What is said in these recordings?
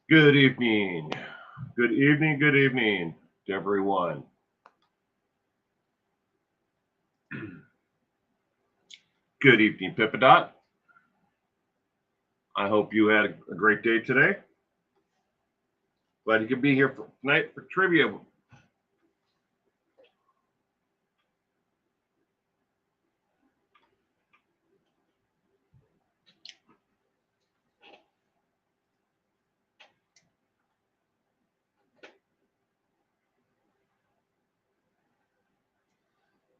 Good evening. Good evening to everyone. Good evening, Pippadot. I hope you had a great day today. Glad you could be here for tonight for trivia.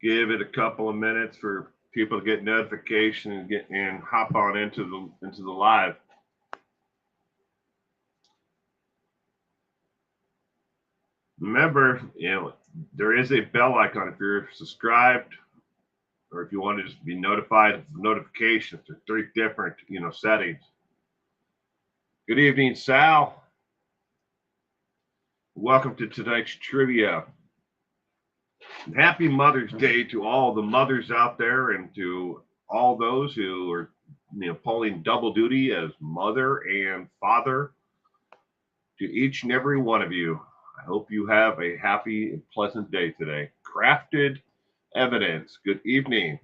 Give it a couple of minutes for people to get notification and get and hop on into the live. Remember, there is a bell icon if you're subscribed or if you want to just be notified of notifications. There's three different settings. Good evening, Sal. Welcome to tonight's trivia. Happy Mother's Day to all the mothers out there and to all those who are pulling double duty as mother and father. To each and every one of you, I hope you have a happy and pleasant day today. Crafted evidence. Good evening.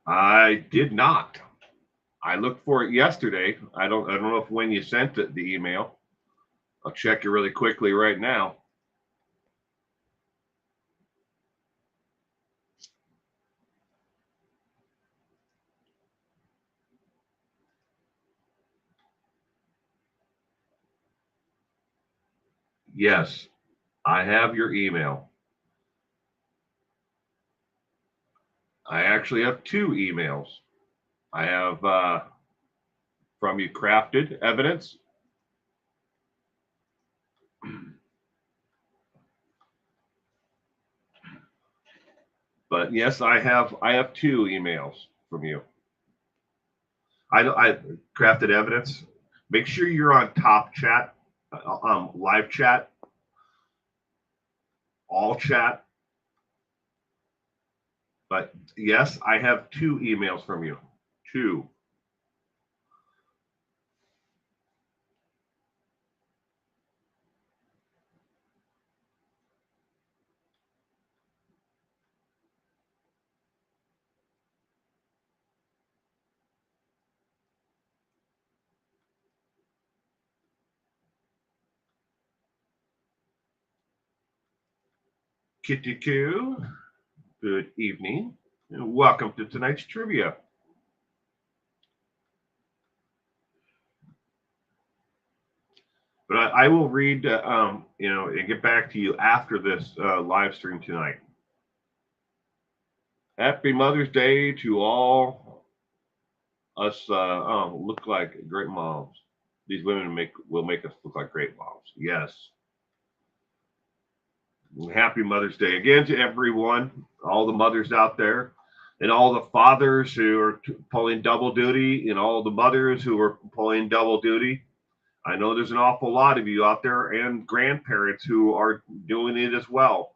I did not. I looked for it yesterday. I don't know if when you sent it, the email. I'll check it really quickly right now. Yes, I have your email. I actually have two emails. I have from you crafted evidence. But yes, I have two emails from you. I crafted evidence. Make sure you're on top chat, live chat, all chat. But yes, I have two emails from you. Two. Kitty Coo, good evening, and welcome to tonight's trivia. But I will read, and get back to you after this live stream tonight. Happy Mother's Day to all us look like great moms. These women will make us look like great moms. Yes. Happy Mother's Day again to everyone, all the mothers out there, and all the fathers who are pulling double duty, and all the mothers who are pulling double duty. I know there's an awful lot of you out there, and grandparents who are doing it as well,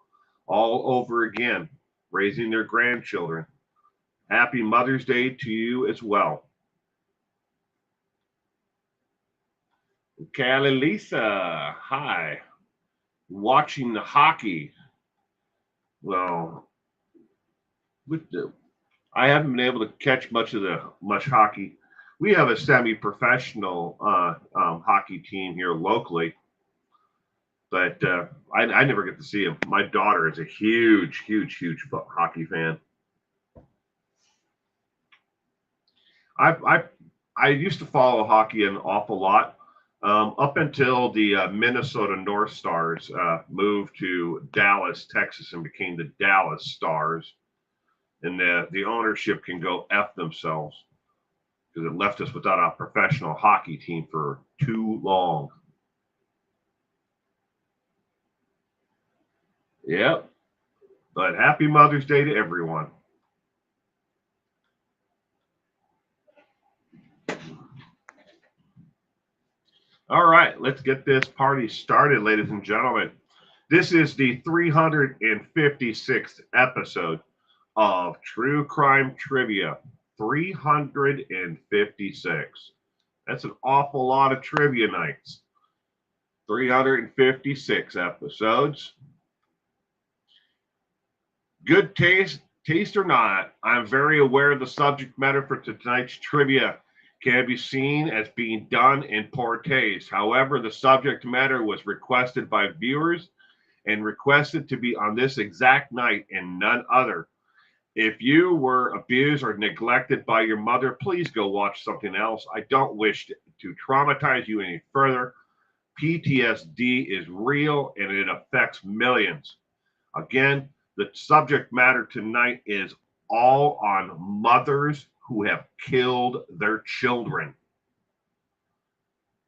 all over again, raising their grandchildren. Happy Mother's Day to you as well. Callie Lisa, hi. Watching the hockey. Well, I haven't been able to catch much hockey. We have a semi-professional hockey team here locally, but I never get to see them. My daughter is a huge hockey fan. I used to follow hockey an awful lot up until the Minnesota North Stars moved to Dallas, Texas, and became the Dallas Stars. And the ownership can go F themselves because it left us without a professional hockey team for too long. Yep. But happy Mother's Day to everyone. All right, let's get this party started, ladies and gentlemen. This is the 356th episode of True Crime Trivia 356. That's an awful lot of trivia nights. 356 episodes. Good taste or not, I'm very aware the subject matter for tonight's trivia can be seen as being done in poor taste. However, the subject matter was requested by viewers and requested to be on this exact night and none other. If you were abused or neglected by your mother, please go watch something else. I don't wish to traumatize you any further. PTSD is real and it affects millions. Again, the subject matter tonight is all on mothers who have killed their children.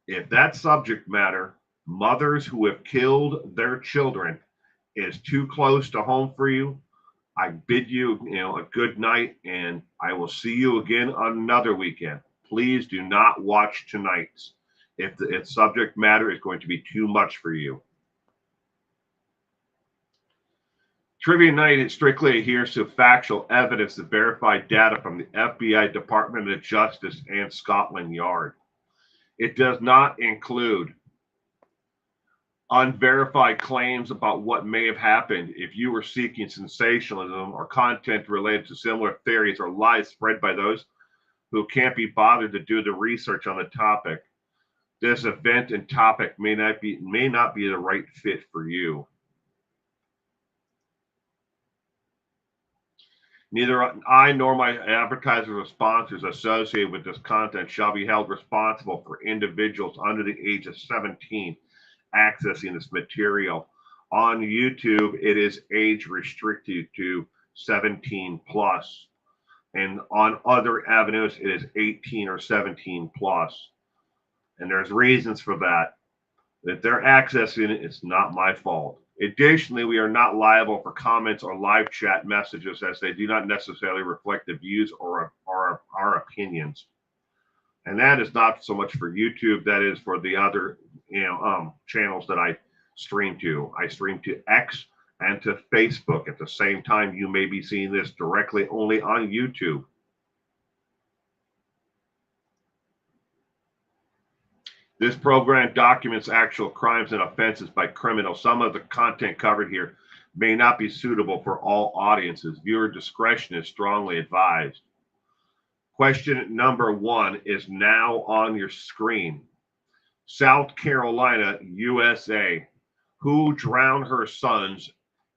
If that subject matter, mothers who have killed their children, is too close to home for you, I bid you, a good night, and I will see you again on another weekend. Please do not watch tonight's if the subject matter is going to be too much for you. Trivia night strictly adheres to factual evidence and verified data from the FBI, Department of Justice, and Scotland Yard. It does not include unverified claims about what may have happened. If you were seeking sensationalism or content related to similar theories or lies spread by those who can't be bothered to do the research on the topic, this event and topic may not be the right fit for you. Neither I nor my advertisers or sponsors associated with this content shall be held responsible for individuals under the age of 17 accessing this material. On YouTube, it is age restricted to 17 plus. And on other avenues, it is 18 or 17 plus. And there's reasons for that. If they're accessing it, it's not my fault. Additionally, we are not liable for comments or live chat messages as they do not necessarily reflect the views or our opinions. And that is not so much for YouTube, that is for the other channels that I stream to. I stream to X and to Facebook at the same time. You may be seeing this directly only on YouTube. This program documents actual crimes and offenses by criminals. Some of the content covered here may not be suitable for all audiences. Viewer discretion is strongly advised. Question number 1 is now on your screen. South Carolina, USA. Who drowned her sons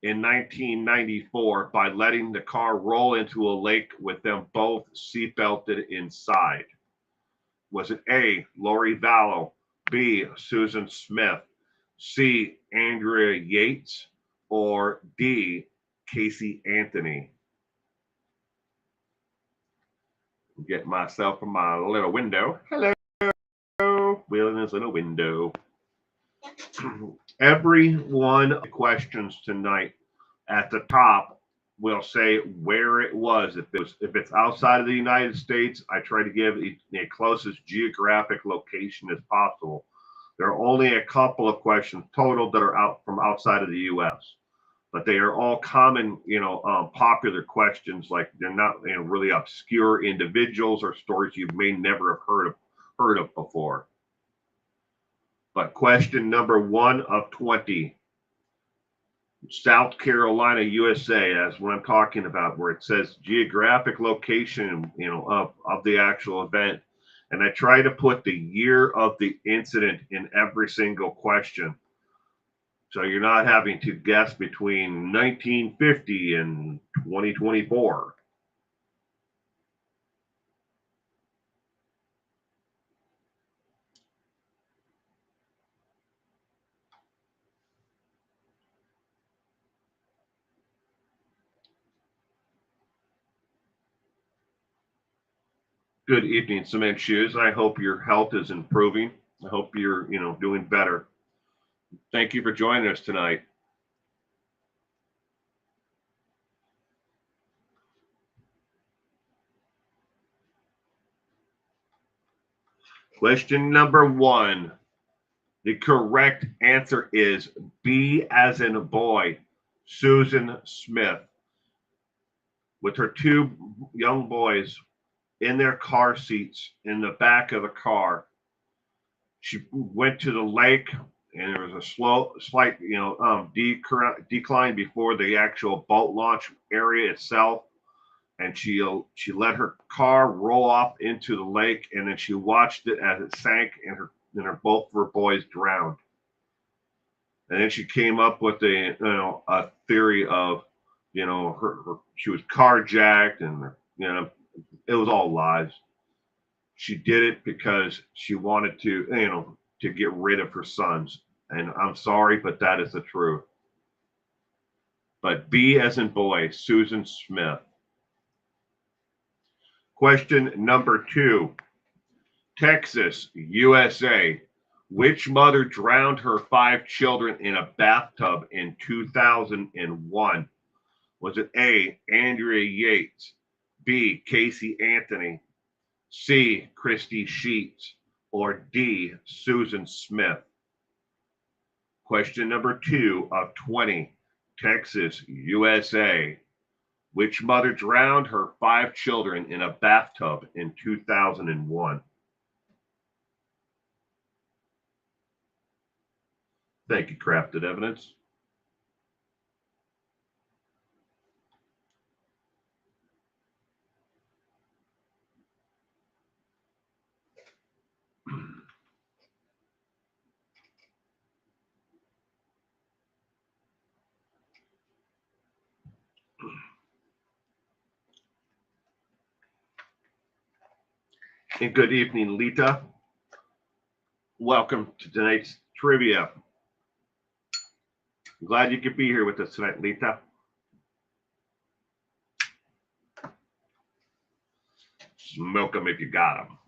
in 1994 by letting the car roll into a lake with them both seatbelted inside? Was it A, Lori Vallow, B, Susan Smith, C, Andrea Yates, or D, Casey Anthony? Get myself from my little window. Hello, Willing is in a window. Every one of the questions tonight at the top will say where it was. If it's outside of the United States, I try to give the closest geographic location as possible. There are only a couple of questions total that are out from outside of the U.S., but they are all common, popular questions. Like they're not really obscure individuals or stories you may never have heard of before. But question number 1 of 20. South Carolina, USA, that's what I'm talking about, where it says geographic location, of the actual event. And I try to put the year of the incident in every single question. So you're not having to guess between 1950 and 2024. Good evening, Cement Shoes. I hope your health is improving. I hope you're, doing better. Thank you for joining us tonight. Question number 1. The correct answer is B as in boy, Susan Smith. with her two young boys in their car seats in the back of the car. She went to the lake, and there was a slight, decline before the actual boat launch area itself. And she let her car roll off into the lake, and then she watched it as it sank, and both her boys drowned. And then she came up with a theory of, she was carjacked, and it was all lies. She did it because she wanted to get rid of her sons. And I'm sorry, but that is the truth. But B as in boy, Susan Smith. Question number 2. Texas, USA. Which mother drowned her 5 children in a bathtub in 2001? Was it A, Andrea Yates, B, Casey Anthony, C, Christy Sheets, or D, Susan Smith? Question number 2 of 20. Texas, USA. Which mother drowned her 5 children in a bathtub in 2001? Thank you, Crafted Evidence. And good evening, Lita. Welcome to tonight's trivia. I'm glad you could be here with us tonight, Lita. Smoke them if you got them.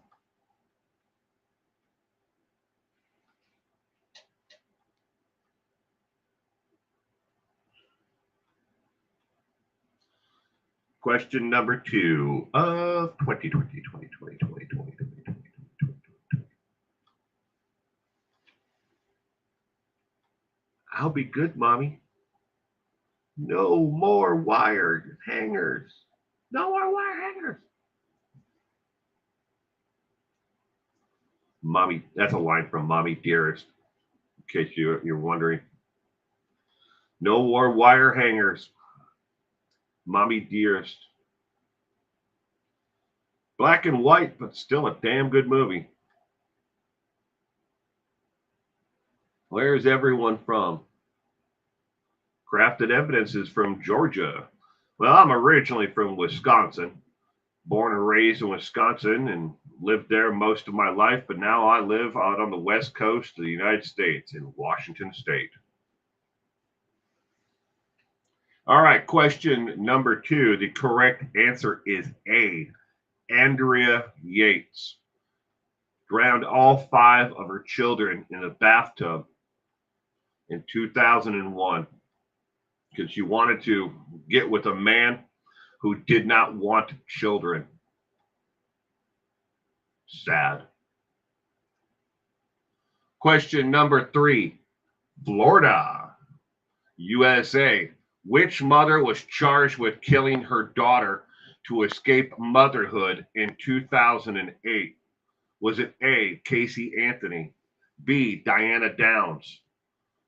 Question number 2 of 2020. I'll be good, Mommy. No more wire hangers. No more wire hangers. Mommy, that's a line from Mommy Dearest, in case you're wondering. No more wire hangers. Mommy Dearest. Black and white, but still a damn good movie. Where is everyone from? Crafted Evidence is from Georgia. Well, I'm originally from Wisconsin. Born and raised in Wisconsin and lived there most of my life, but now I live out on the west coast of the United States in Washington State. All right, question number 2. The correct answer is A, Andrea Yates. Drowned all 5 of her children in a bathtub in 2001 because she wanted to get with a man who did not want children. Sad. Question number 3. Florida, USA. Which mother was charged with killing her daughter to escape motherhood in 2008? Was it A, Casey Anthony, B, Diana Downs,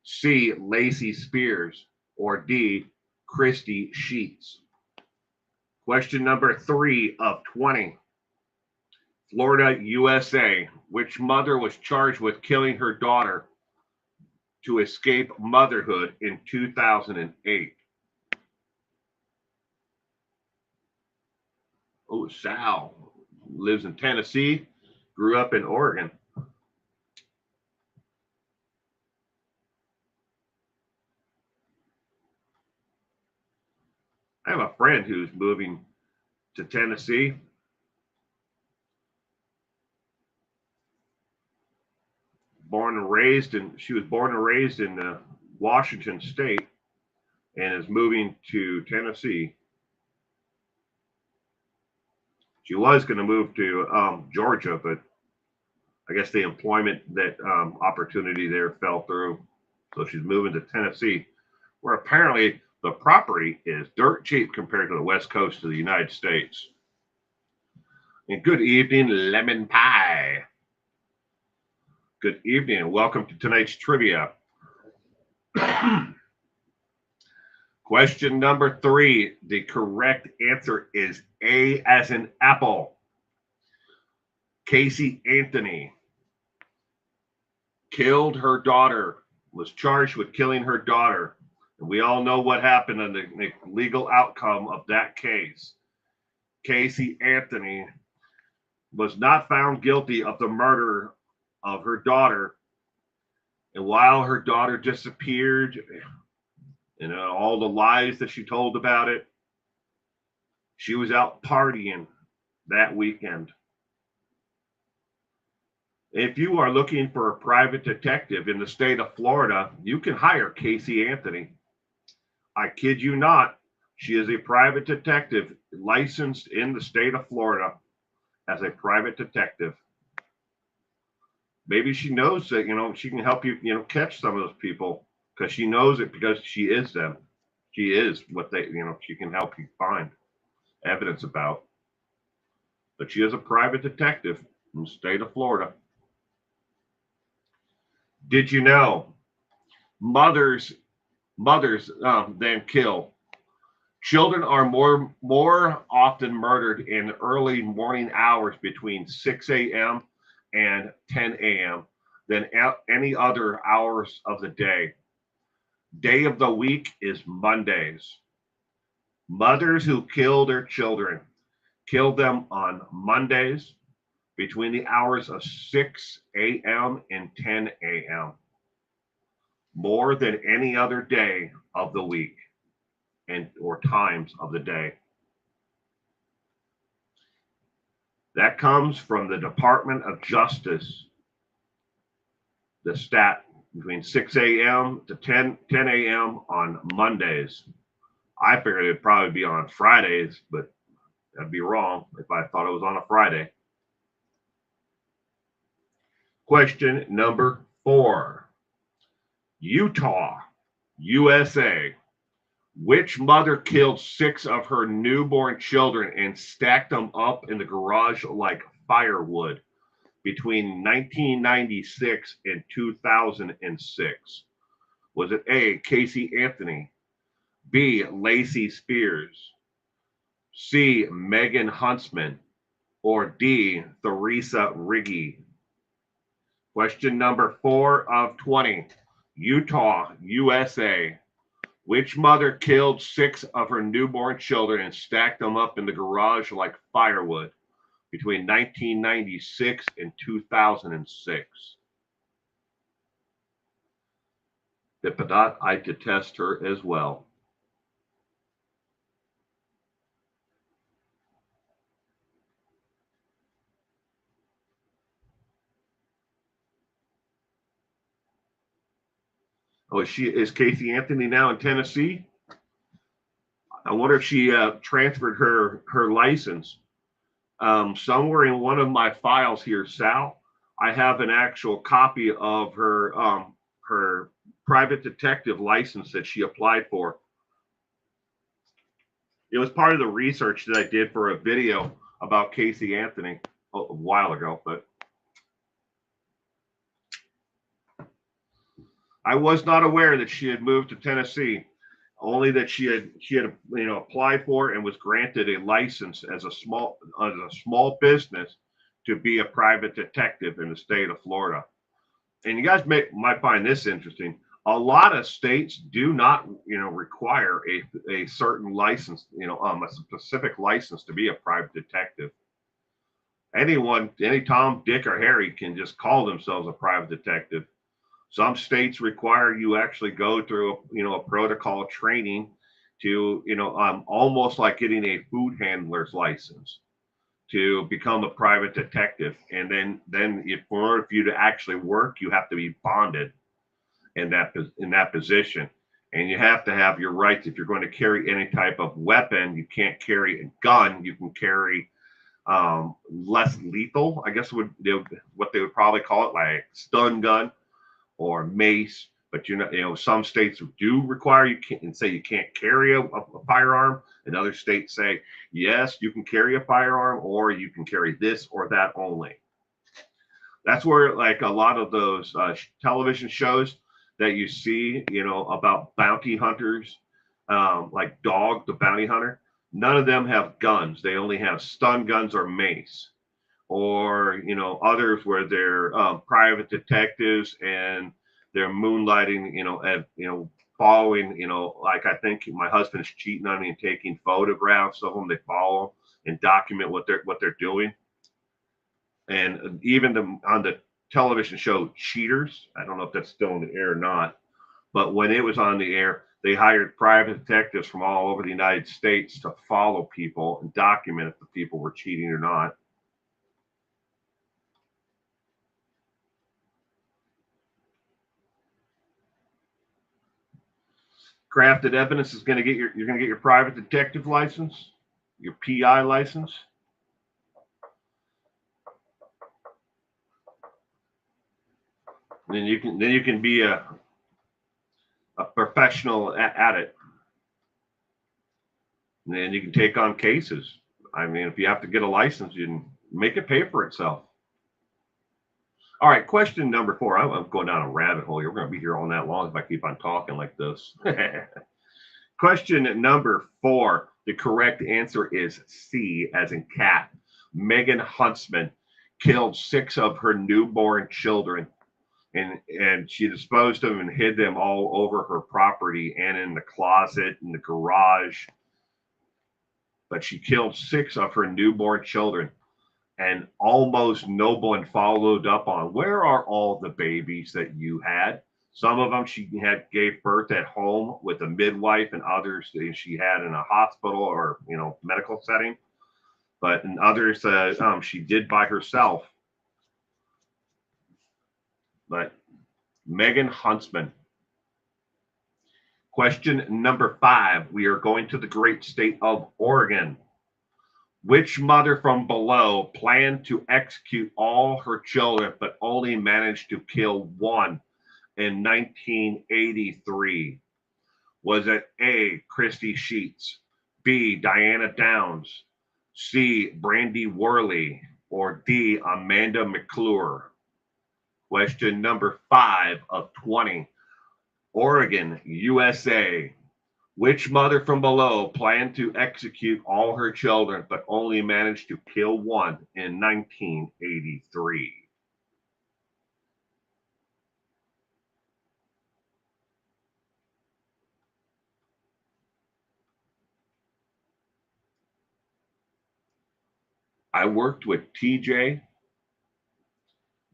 C, Lacey Spears, or D, Christy Sheets? Question number 3 of 20. Florida, USA. Which mother was charged with killing her daughter to escape motherhood in 2008? Oh, Sal lives in Tennessee, grew up in Oregon. I have a friend who's moving to Tennessee. She was born and raised in Washington State and is moving to Tennessee. She was going to move to Georgia, but I guess the employment opportunity there fell through. So she's moving to Tennessee, where apparently The property is dirt cheap compared to the west coast of the United States. And good evening, Lemon Pie. Good evening, and welcome to tonight's trivia. Question number 3. The correct answer is A as in apple. Casey Anthony killed her daughter, was charged with killing her daughter. And we all know what happened in the legal outcome of that case. Casey Anthony was not found guilty of the murder of her daughter. And while her daughter disappeared, and all the lies that she told about it, she was out partying that weekend. If you are looking for a private detective in the state of Florida, you can hire Casey Anthony. I kid you not, she is a private detective licensed in the state of Florida as a private detective. Maybe she knows that, she can help you, catch some of those people because she knows it because she is them. She is what they, she can help you find evidence about. But she is a private detective in the state of Florida. Did you know mothers than kill? Children are more often murdered in early morning hours between 6 a.m. and 10 a.m. than any other hours of the day. Day of the week is Mondays. Mothers who kill their children kill them on Mondays between the hours of 6 a.m. and 10 a.m. more than any other day of the week or times of the day. That comes from the Department of Justice. The stat between 6 a.m. to 10 a.m. on Mondays. I figured it'd probably be on Fridays, but that'd be wrong if I thought it was on a Friday. Question number 4. Utah, USA. Which mother killed 6 of her newborn children and stacked them up in the garage like firewood between 1996 and 2006? Was it A, Casey Anthony, B, Lacey Spears, C, Megan Huntsman, or D, Theresa Riggi? Question number 4 of 20. Utah, USA. Which mother killed 6 of her newborn children and stacked them up in the garage like firewood between 1996 and 2006? Dippadot, I detest her as well. Oh, is Casey Anthony now in Tennessee? I wonder if she transferred her license. Somewhere in one of my files here, Sal, I have an actual copy of her private detective license that she applied for. It was part of the research that I did for a video about Casey Anthony a while ago, but I was not aware that she had moved to Tennessee. Only that she had applied for and was granted a license as a small business to be a private detective in the state of Florida. And you guys might find this interesting. A lot of states do not require a certain license, a specific license to be a private detective. Any Tom, Dick, or Harry can just call themselves a private detective. Some states require you actually go through a protocol training to almost like getting a food handler's license to become a private in order for you to actually work, you have to be bonded in that position, and you have to have your rights. If you're going to carry any type of weapon, you can't carry a gun. You can carry less lethal, I guess what they would probably call it, like stun gun or mace, But some states do require you can't and say you can't carry a firearm, and other states say yes, you can carry a firearm, or you can carry this or that only. That's where like a lot of those television shows that you see, about bounty hunters, like Dog the Bounty Hunter. None of them have guns. They only have stun guns or mace, or others where they're private detectives and they're moonlighting, following, like I think my husband's cheating on me and taking photographs of them. They follow and document what they're doing. And even on the television show Cheaters, I don't know if that's still in the air or not, but when it was on the air, they hired private detectives from all over the United States to follow people and document if the people were cheating or not. Crafted evidence is going to get you're going to get your private detective license, your PI license. Then you can be a professional at it. And then you can take on cases. I mean, if you have to get a license, you can make it pay for itself. All right, question number 4. I'm going down a rabbit hole here. We're going to be here all night long if I keep on talking like this. Question number 4. The correct answer is C, as in cat. Megan Huntsman killed 6 of her newborn children, and she disposed of them and hid them all over her property and in the closet, in the garage. But she killed 6 of her newborn children, and almost no one followed up on where are all the babies that you had. Some of them she gave birth at home with a midwife, and others she had in a hospital or medical setting. But in others she did by herself. But Megan Huntsman. Question number 5. We are going to the great state of Oregon. Which mother from below planned to execute all her children but only managed to kill one in 1983? Was it A, Christy Sheets, B, Diana Downs, C, Brandy Worley, or D, Amanda McClure? Question number 5 of 20. Oregon, USA. Which mother from below planned to execute all her children but only managed to kill one in 1983? I worked with TJ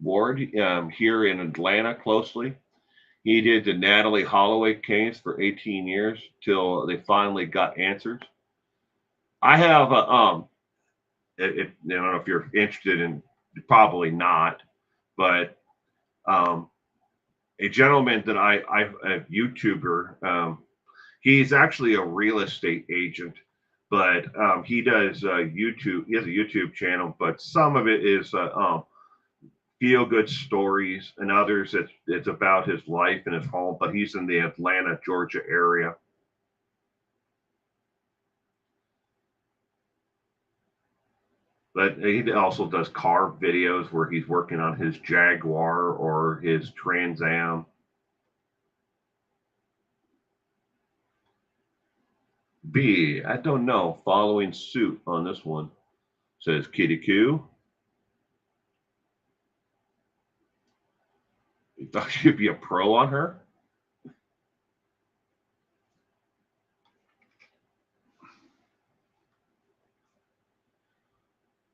Ward here in Atlanta closely. He did the Natalie Holloway case for 18 years till they finally got answers. I have I don't know if you're interested in, probably not, but a gentleman that I've a YouTuber. He's actually a real estate agent, but he does YouTube. He has a YouTube channel, but some of it is feel good stories, and others it's about his life and his home. But he's in the Atlanta, Georgia area. But he also does car videos where he's working on his Jaguar or his Trans Am. B, I don't know. Following suit on this one, says Kitty Q. You thought you'd be a pro on her?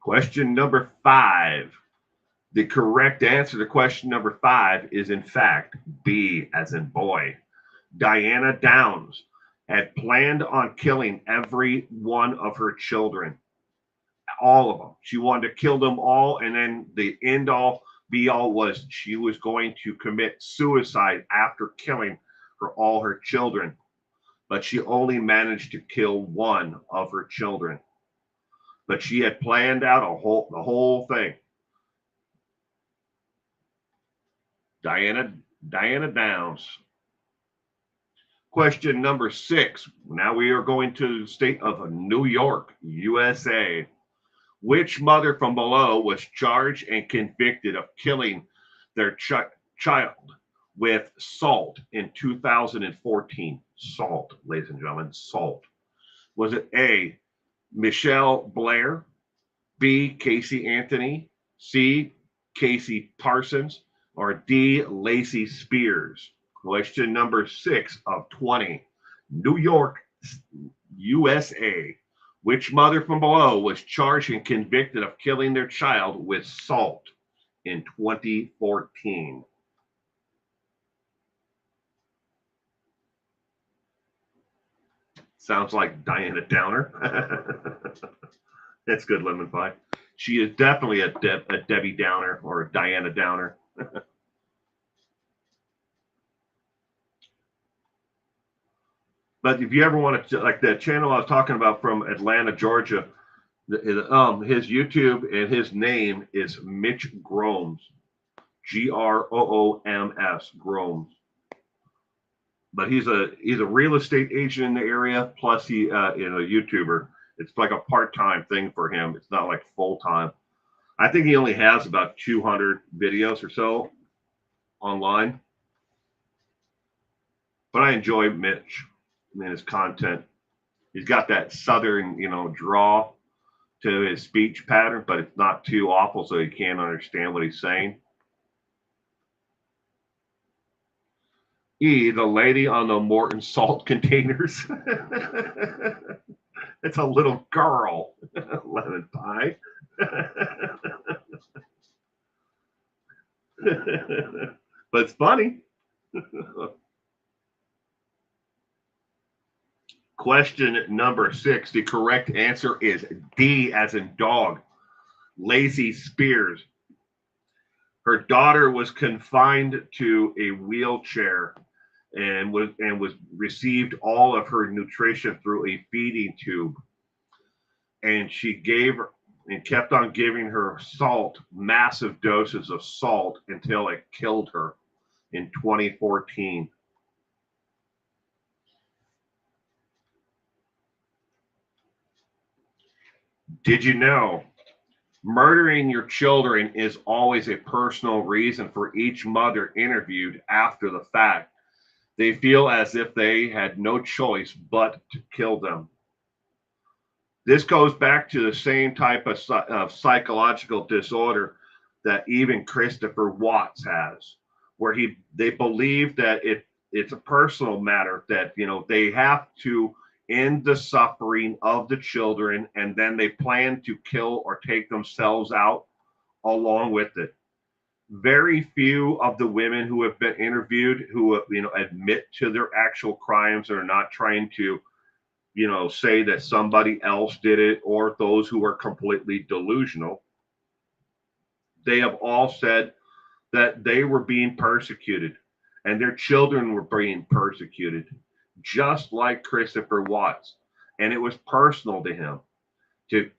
Question number 5. The correct answer to question number 5 is, in fact, B, as in boy. Diana Downs had planned on killing every one of her children, all of them. She wanted to kill them all, and then the end all be all was she was going to commit suicide after killing all her children. But she only managed to kill one of her children. But she had planned out the whole thing. Diana Downs. Question number 6. Now we are going to the state of New York, USA. Which mother from below was charged and convicted of killing their child with salt in 2014? Salt, ladies and gentlemen, salt. Was it A, Michelle Blair, B, Casey Anthony, C, Casey Parsons, or D, Lacey Spears? Question number 6 of 20. New York, USA. Which mother from below was charged and convicted of killing their child with salt in 2014? Sounds like Diana Downer. That's good, lemon pie. She is definitely a Debbie Downer or a Diana Downer. But if you ever want to, like the channel I was talking about from Atlanta, Georgia, his YouTube and his name is Mitch Grooms, Grooms, Grooms. But he's a real estate agent in the area. Plus, he a YouTuber. It's like a part-time thing for him. It's not like full-time. I think he only has about 200 videos or so online. But I enjoy Mitch and his content. He's got that southern, draw to his speech pattern, but it's not too awful, so you can't understand what he's saying. E, the lady on the Morton salt containers. It's a little girl. Lemon pie. But it's funny. Question number 6. The correct answer is D, as in dog. Lacey Spears. Her daughter was confined to a wheelchair and was received all of her nutrition through a feeding tube. And she gave and kept on giving her salt, massive doses of salt, until it killed her in 2014. Did you know murdering your children is always a personal reason for each mother interviewed after the fact? They feel as if they had no choice but to kill them. This goes back to the same type of psychological disorder that even Christopher Watts has, where they believe that it's a personal matter, that they have to end the suffering of the children, and then they plan to kill or take themselves out along with it. Very few of the women who have been interviewed who admit to their actual crimes or are not trying to say that somebody else did it, or those who are completely delusional. They have all said that they were being persecuted and their children were being persecuted, just like Christopher Watts. And it was personal to him,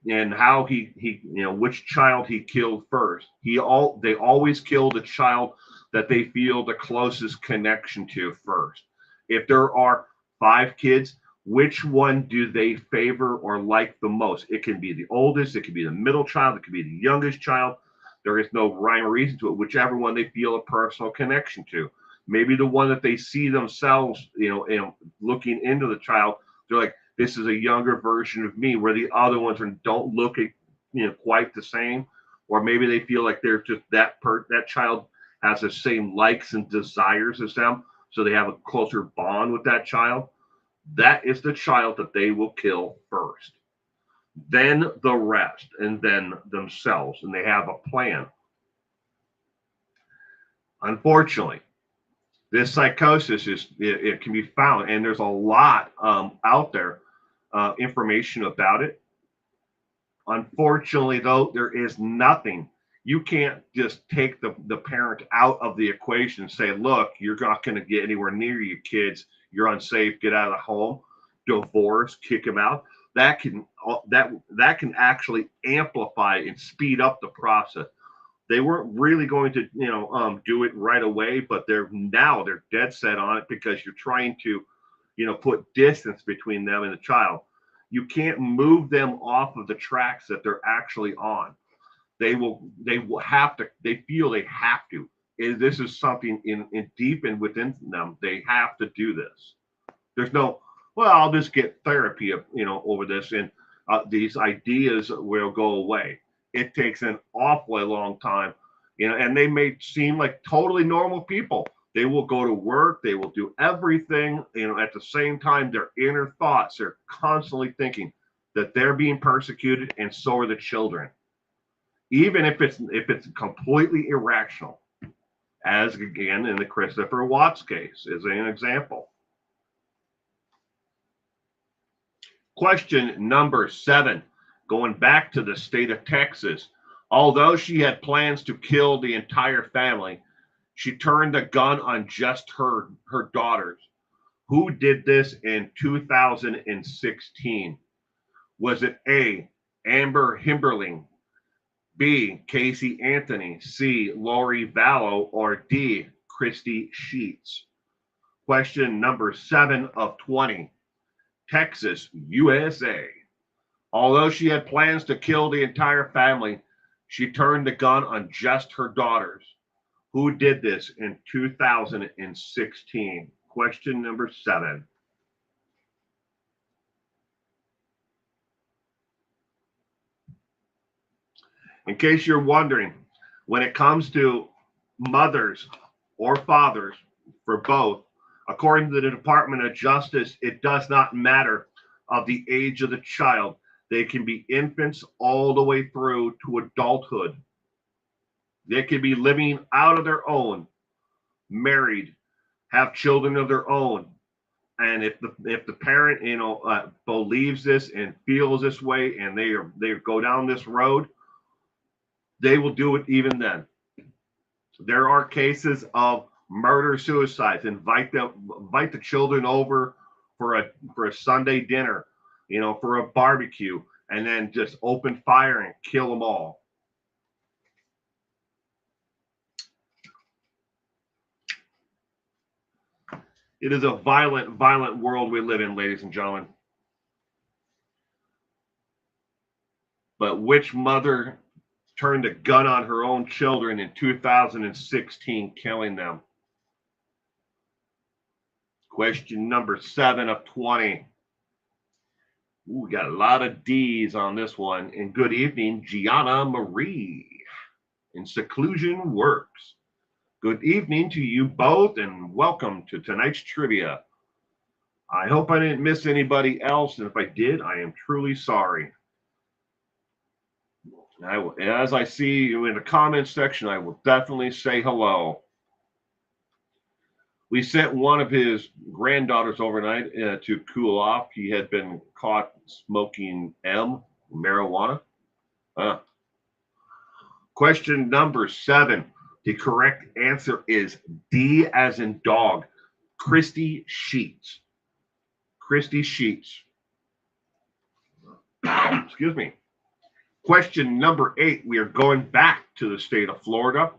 and how he which child he killed first. They always kill the child that they feel the closest connection to first. If there are 5 kids, which one do they favor or like the most? It can be the oldest, it can be the middle child, it can be the youngest child. There is no rhyme or reason to it. Whichever one they feel a personal connection to. Maybe the one that they see themselves, looking into the child, they're like, this is a younger version of me, where the other ones don't look quite the same. Or maybe they feel like they're just that child has the same likes and desires as them, so they have a closer bond with that child. That is the child that they will kill first, then the rest, and then themselves. And they have a plan. Unfortunately, this psychosis it can be found, and there's a lot out there, information about it. Unfortunately, though, there is nothing. You can't just take the parent out of the equation and say, look, you're not going to get anywhere near your kids. You're unsafe. Get out of the home. Divorce. Kick them out. That can actually amplify and speed up the process. They weren't really going to do it right away, but they're dead set on it, because you're trying to put distance between them and the child. You can't move them off of the tracks that they're actually on. They will have to, they feel they have to. This is something in deep and within them. They have to do this. There's no, well, I'll just get therapy, over this, and these ideas will go away. It takes an awfully long time, and they may seem like totally normal people. They will go to work, they will do everything, at the same time, their inner thoughts, they're constantly thinking that they're being persecuted, and so are the children. Even if it's completely irrational, as again in the Christopher Watts case, is an example. Question number 7, going back to the state of Texas. Although she had plans to kill the entire family, she turned the gun on just her daughters. Who did this in 2016? Was it A, Amber Himberling, B, Casey Anthony, C, Lori Vallow, or D, Christy Sheets? Question number 7 of 20. Texas, USA. Although she had plans to kill the entire family, she turned the gun on just her daughters. Who did this in 2016? Question number 7. In case you're wondering, when it comes to mothers or fathers, for both, according to the Department of Justice, it does not matter of the age of the child. They can be infants all the way through to adulthood. They can be living out of their own, married, have children of their own. And if the parent believes this and feels this way, and they go down this road, they will do it even then. There are cases of murder suicides. Invite the children over for a Sunday dinner, for a barbecue, and then just open fire and kill them all. It is a violent world we live in, ladies and gentlemen. But which mother turned a gun on her own children in 2016, killing them? Question number 7 of 20. Ooh, we got a lot of D's on this one. And good evening, Gianna Marie. In Seclusion Works. Good evening to you both, and welcome to tonight's trivia. I hope I didn't miss anybody else, and if I did, I am truly sorry. As I see you in the comments section, I will definitely say hello. We sent one of his granddaughters overnight to cool off. He had been caught smoking marijuana. Question number 7. The correct answer is D as in dog. Christy Sheets. Christy Sheets. Excuse me. Question number 8. We are going back to the state of Florida.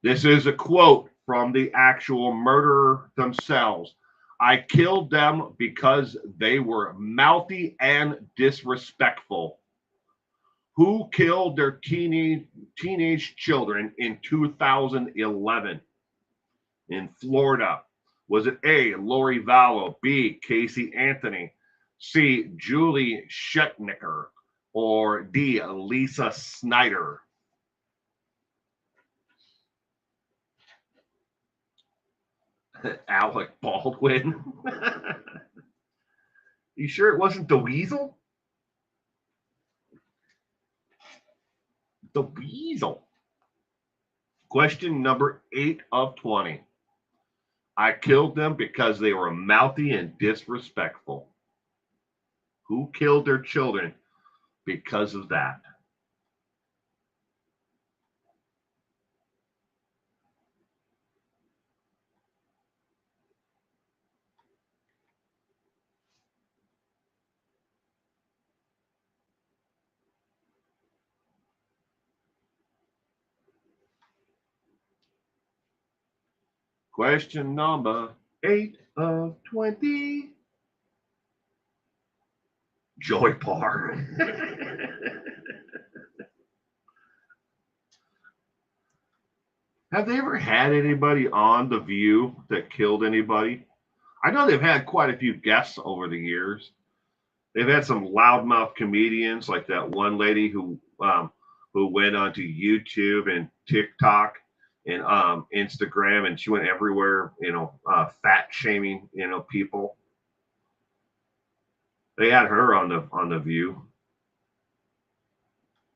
This is a quote from the actual murderer themselves. I killed them because they were mouthy and disrespectful. Who killed their teenage children in 2011 in Florida? Was it A, Lori Vallow, B, Casey Anthony, C, Julie Shetnicker, or D, Lisa Snyder? Alec Baldwin. You sure it wasn't the Weasel? The Weasel. Question number 8 of 20. I killed them because they were mouthy and disrespectful. Who killed their children because of that? Question number 8. of 20. Joy Parr. Have they ever had anybody on The View that killed anybody? I know they've had quite a few guests over the years. They've had some loudmouth comedians like that one lady who went onto YouTube and TikTok and Instagram, and she went everywhere, fat shaming, people. They had her on the View.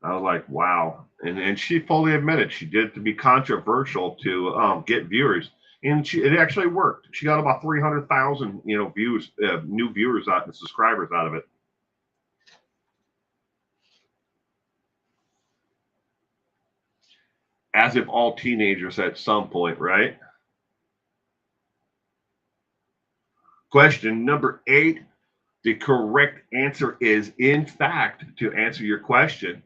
I was like, wow. And she fully admitted she did it to be controversial to get viewers, and it actually worked. She got about 300,000 views, new viewers out and subscribers out of it. As if all teenagers at some point, right? Question number 8. The correct answer is, in fact, to answer your question,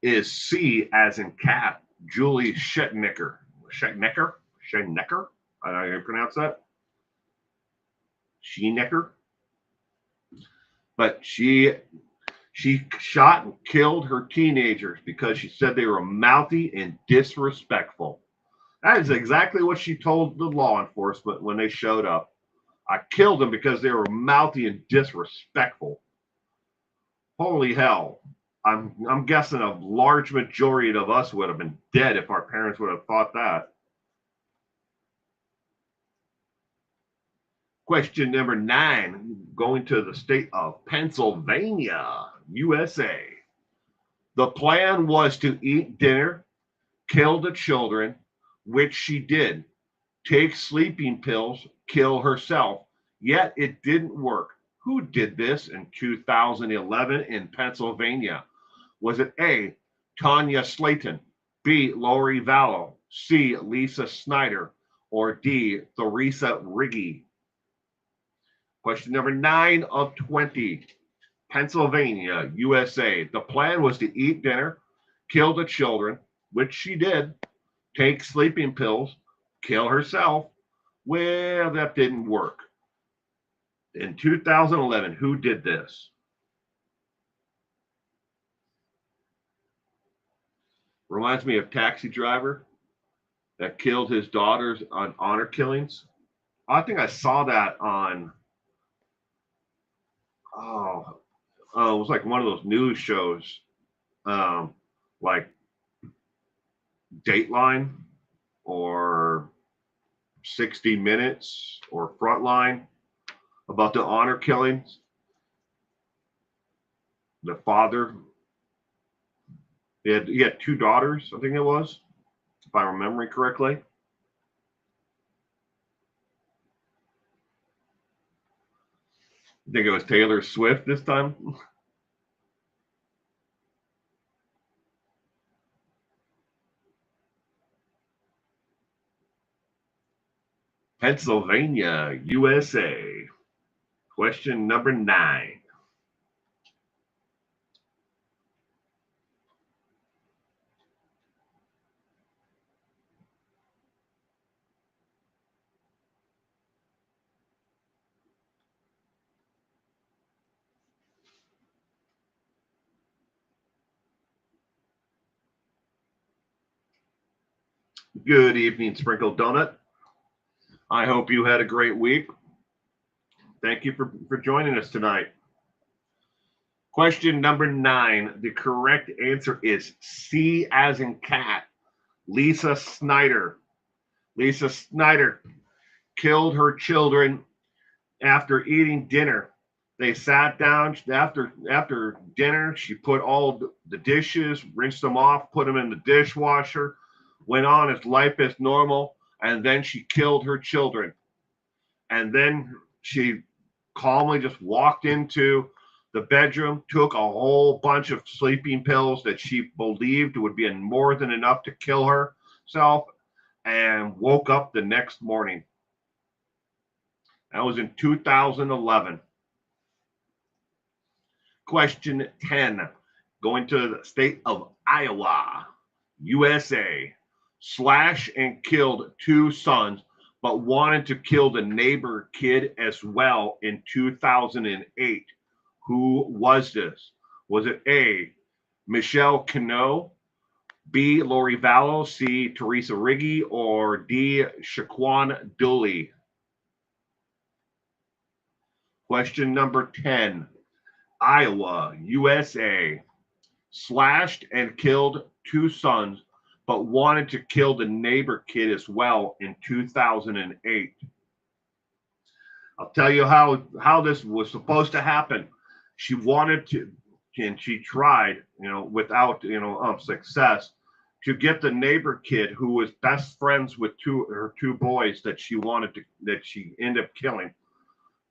is C as in cat, Julie Shetnecker. Shetnecker? Shetnecker? I don't know how you pronounce that. Shenecker. But she shot and killed her teenagers because she said they were mouthy and disrespectful. That is exactly what she told the law enforcement when they showed up. I killed them because they were mouthy and disrespectful. Holy hell. I'm guessing a large majority of us would have been dead if our parents would have thought that. Question number 9, going to the state of Pennsylvania, USA. The plan was to eat dinner, kill the children, which she did, take sleeping pills, kill herself, yet it didn't work. Who did this in 2011 in Pennsylvania? Was it A, Tanya Slayton, B, Lori Vallow, C, Lisa Snyder, or D, Theresa Riggi? Question number 9 of 20. Pennsylvania, USA. The plan was to eat dinner, kill the children, which she did, take sleeping pills, kill herself. Well, that didn't work. In 2011, who did this? Reminds me of Taxi Driver that killed his daughters on honor killings. I think I saw that on, it was like one of those news shows, like Dateline or 60 Minutes or Frontline about the honor killings. The father, he had 2 daughters, I think it was, if I'm remembering correctly. I think it was Taylor Swift this time. Pennsylvania, USA. Question number 9. Good evening, Sprinkled Donut. I hope you had a great week. Thank you for joining us tonight. Question number 9. The correct answer is C as in cat, Lisa Snyder. Lisa Snyder killed her children after eating dinner. They sat down after dinner. She put all the dishes, rinsed them off, put them in the dishwasher, went on as life as normal, and then she killed her children. And then she calmly just walked into the bedroom, took a whole bunch of sleeping pills that she believed would be more than enough to kill herself, and woke up the next morning. That was in 2011. Question 10, going to the state of Iowa, USA. Slashed and killed 2 sons but wanted to kill the neighbor kid as well in 2008. Who was this? Was it A, Michelle Cano, B, Lori Vallow, C, Teresa Riggi, or D, Shaquan Dooley? Question number 10. Iowa, USA, slashed and killed 2 sons, but wanted to kill the neighbor kid as well in 2008. I'll tell you how this was supposed to happen. She wanted to, and she tried, without, success, to get the neighbor kid who was best friends with her two boys that she ended up killing.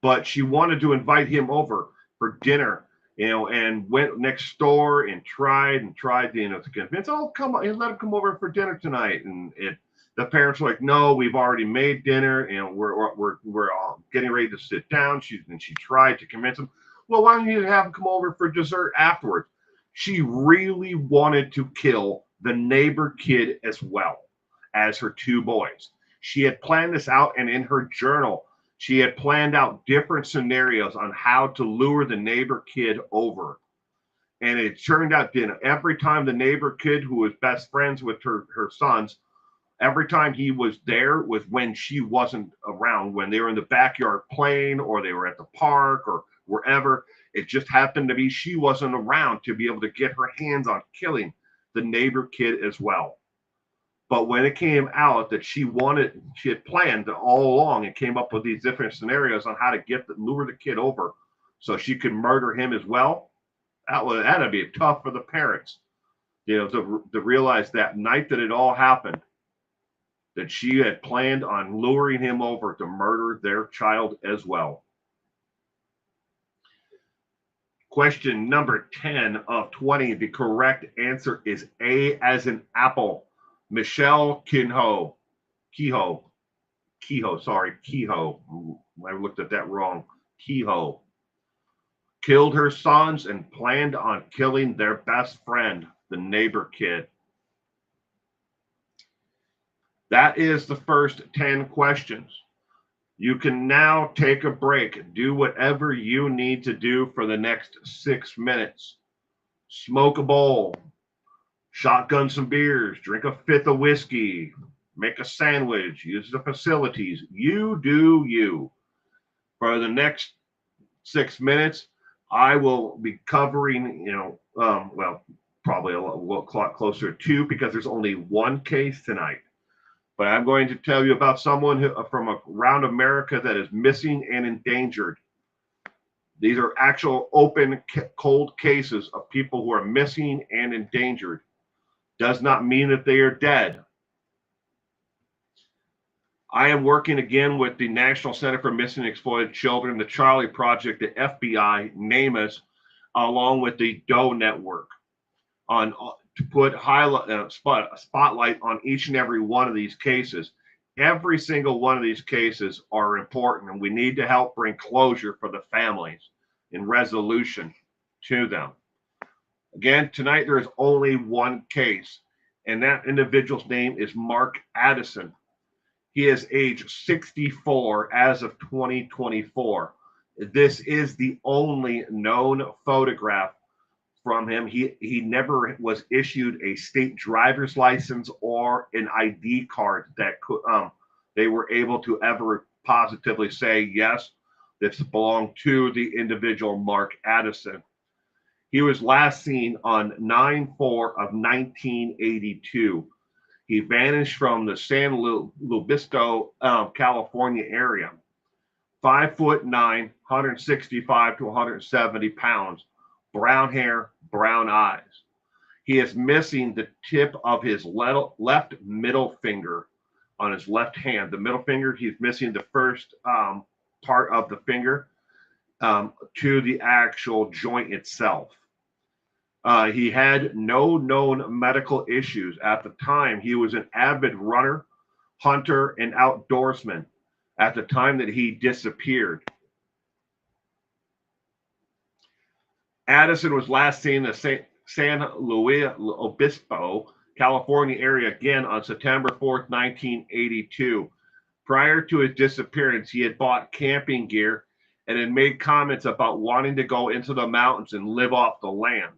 But she wanted to invite him over for dinner, and went next door and tried to convince, oh, come on, let him come over for dinner tonight. And the parents were like, no, we've already made dinner, we're all getting ready to sit down. She tried to convince him, well, why don't you have him come over for dessert afterwards? She really wanted to kill the neighbor kid as well as her 2 boys. She had planned this out, and in her journal, she had planned out different scenarios on how to lure the neighbor kid over. And it turned out that every time the neighbor kid, who was best friends with her sons, every time he was there was when she wasn't around, when they were in the backyard playing, or they were at the park, or wherever. It just happened to be she wasn't around to be able to get her hands on killing the neighbor kid as well. But when it came out that she had planned all along and came up with these different scenarios on how to lure the kid over so she could murder him as well, that'd be tough for the parents, to realize that night that it all happened, that she had planned on luring him over to murder their child as well. Question number 10 of 20. The correct answer is A as in apple. Michelle Kehoe. I looked at that wrong. Kehoe killed her sons and planned on killing their best friend, the neighbor kid. That is the first 10 questions. You can now take a break. Do whatever you need to do for the next 6 minutes. Smoke a bowl, shotgun some beers, drink a 5th of whiskey, make a sandwich, use the facilities. You do you. For the next 6 minutes, I will be covering, probably a lot closer to 2, because there's only 1 case tonight. But I'm going to tell you about someone from around America that is missing and endangered. These are actual open, cold cases of people who are missing and endangered. Does not mean that they are dead. I am working again with the National Center for Missing and Exploited Children, the Charlie Project, the FBI, NamUs, along with the Doe Network, to put spotlight on each and every one of these cases. Every single one of these cases are important, and we need to help bring closure for the families and resolution to them. Again, tonight there is only 1 case, and that individual's name is Mark Addison. He is age 64 as of 2024. This is the only known photograph from him. He never was issued a state driver's license or an ID card that they were able to ever positively say, yes, this belonged to the individual Mark Addison. He was last seen on 9/4 of 1982. He vanished from the San Luis Obispo, California area. 5'9", 165 to 170 pounds, brown hair, brown eyes. He is missing the tip of his left middle finger on his left hand. The middle finger, he's missing the first part of the finger to the actual joint itself. He had no known medical issues at the time. He was an avid runner, hunter, and outdoorsman at the time that he disappeared. Addison was last seen in the San Luis Obispo, California area again on September 4th, 1982. Prior to his disappearance, he had bought camping gear and had made comments about wanting to go into the mountains and live off the land.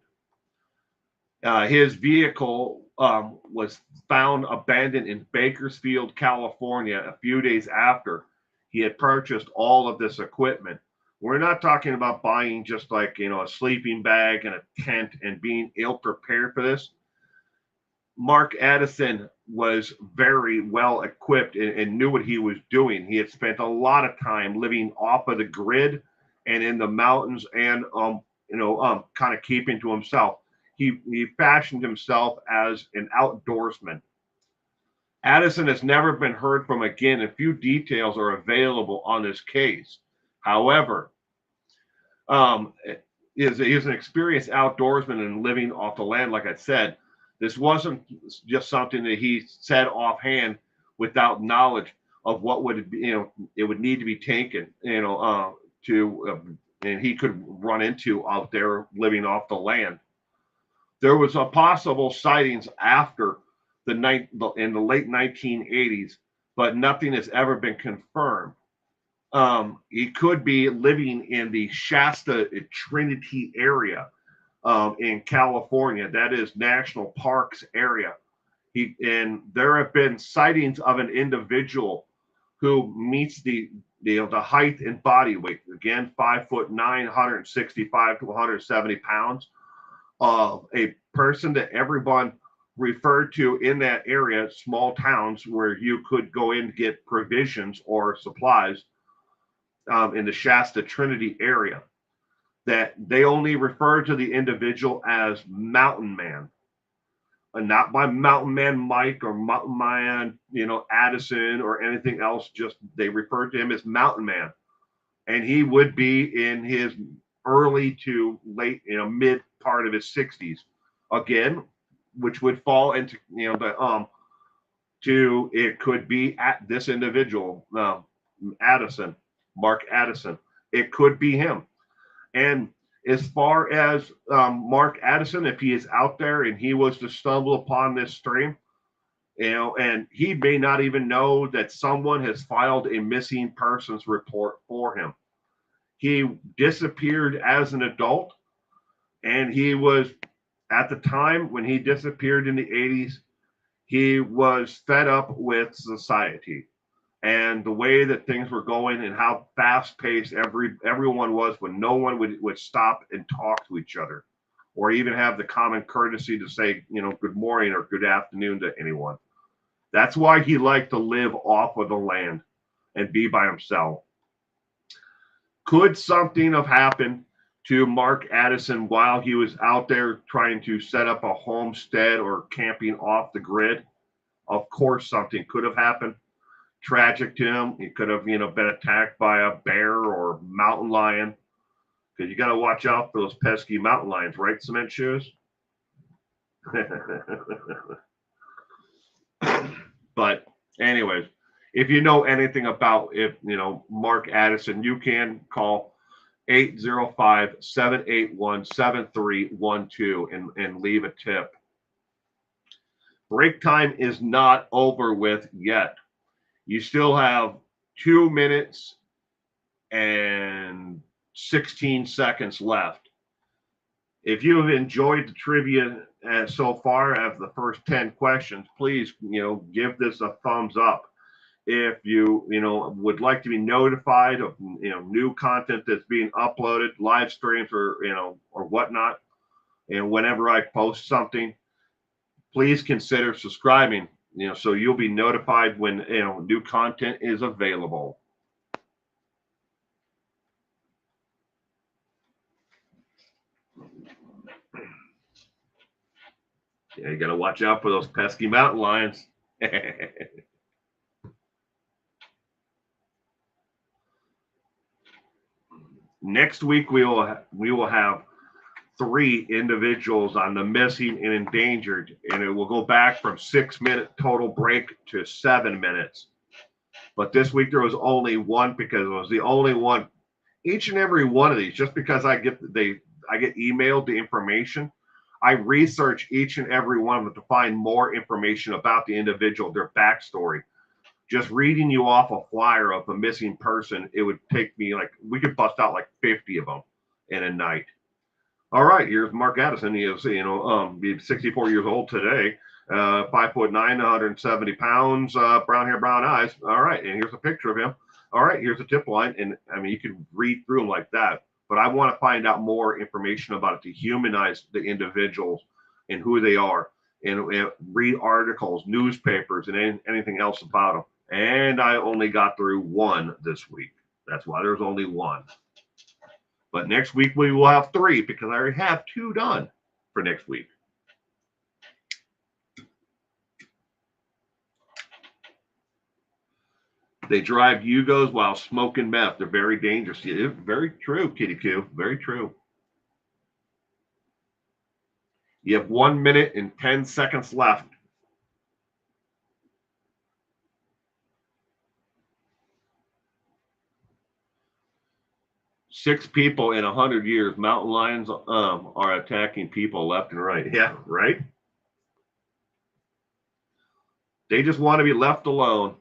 His vehicle was found abandoned in Bakersfield, California, a few days after he had purchased all of this equipment. We're not talking about buying just like, a sleeping bag and a tent and being ill prepared for this. Mark Addison was very well equipped and knew what he was doing. He had spent a lot of time living off of the grid and in the mountains and, kind of keeping to himself. He fashioned himself as an outdoorsman. Addison has never been heard from again, and few details are available on this case. However, he's an experienced outdoorsman and living off the land. Like I said, this wasn't just something that he said offhand without knowledge of what would be, it would need to be taken, and he could run into out there living off the land. There was a possible sightings after in the late 1980s, but nothing has ever been confirmed. He could be living in the Shasta Trinity area in California. That is National Parks area. And there have been sightings of an individual who meets the height and body weight. Again, 5'9", 165 to 170 pounds. Of a person that everyone referred to in that area, small towns where you could go in to get provisions or supplies in the Shasta Trinity area, that they only refer to the individual as Mountain Man, and not by Mountain Man Mike or Mountain Man, Addison or anything else. Just they refer to him as Mountain Man, and he would be in his early to late, mid part of his 60s, again, which would fall into it could be at this individual, Addison, Mark Addison. It could be him. And as far as Mark Addison, if he is out there and he was to stumble upon this stream, and he may not even know that someone has filed a missing persons report for him. He disappeared as an adult, and he was, at the time when he disappeared in the 80s, he was fed up with society and the way that things were going and how fast paced everyone was, when no one would stop and talk to each other or even have the common courtesy to say, good morning or good afternoon to anyone. That's why he liked to live off of the land and be by himself. Could something have happened to Mark Addison while he was out there trying to set up a homestead or camping off the grid? Of course, something could have happened. Tragic to him. He could have, been attacked by a bear or mountain lion. Because you got to watch out for those pesky mountain lions, right, Cement Shoes? But anyways, if you know anything about Mark Addison, you can call 805-781-7312 and leave a tip. Break time is not over with yet. You still have 2 minutes and 16 seconds left. If you have enjoyed the trivia so far of the first 10 questions, please, give this a thumbs up. If you, would like to be notified of, new content that's being uploaded, live streams or whatnot, and whenever I post something, please consider subscribing, so you'll be notified when, new content is available. Yeah, you got to watch out for those pesky mountain lions. Next week we will have 3 individuals on the missing and endangered, and it will go back from 6-minute total break to 7 minutes. But this week there was only one, because it was the only one. Each and every one of these, just because I get emailed the information, I research each and every one of them to find more information about the individual, their backstory, Just reading you off a flyer of a missing person, it would take me like, we could bust out like 50 of them in a night. All right, here's Mark Addison. He is, he's 64 years old today, 5'9", 170 pounds, brown hair, brown eyes. All right, and here's a picture of him. All right, here's a tip line, and I mean, you can read through them like that, but I want to find out more information about it to humanize the individuals and who they are, and read articles, newspapers, and anything else about them. And I only got through one this week. That's why there's only one. But next week we will have 3 because I already have 2 done for next week. They drive Yugos while smoking meth. They're very dangerous. Very true, Kitty Q. Very true. You have 1 minute and 10 seconds left. Six people in 100 years, mountain lions are attacking people left and right. Yeah, right? They just want to be left alone.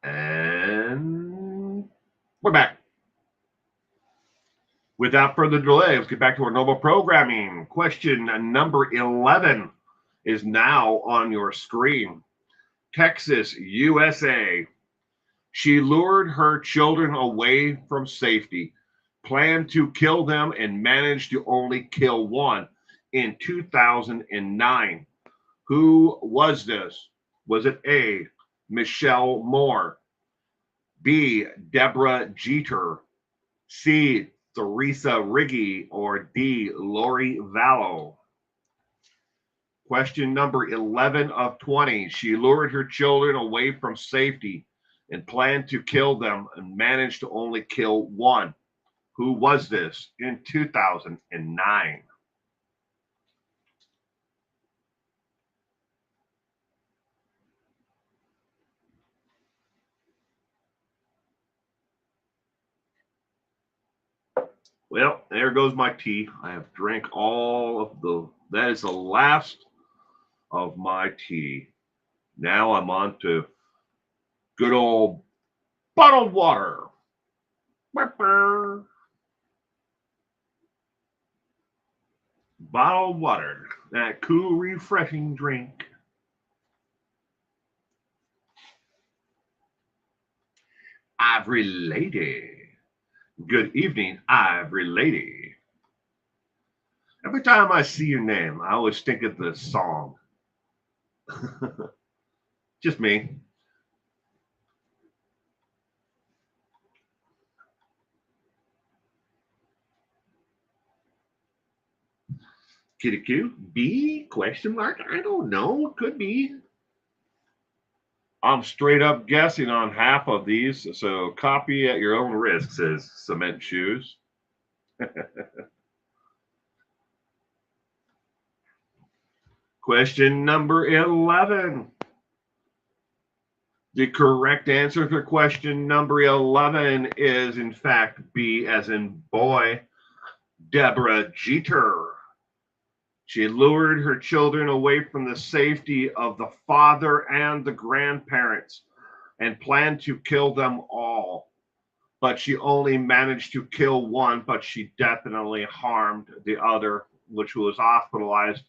And we're back. Without further delay, let's get back to our normal programming. Question number 11 is now on your screen. Texas, USA. She lured her children away from safety, planned to kill them, and managed to only kill one in 2009. Who was this? Was it A, Michelle Moore, B, Deborah Jeter, C, Theresa Riggi, or D, Lori Vallow? Question number 11 of 20. She lured her children away from safety and planned to kill them and managed to only kill one. Who was this in 2009? Well, there goes my tea. I have drank all of that is the last of my tea. Now I'm on to good old bottled water. Bottled water, that cool, refreshing drink. Ivory Lady. Good evening, Ivory Lady. Every time I see your name, I always think of the song. Just me. Kitty Q? B? Question mark? I don't know. Could be. I'm straight up guessing on half of these, so copy at your own risk, says Cement Shoes. Question number 11. The correct answer for question number 11 is, in fact, B as in boy, Deborah Jeter. She lured her children away from the safety of the father and the grandparents and planned to kill them all. But she only managed to kill one, but she definitely harmed the other, which was hospitalized.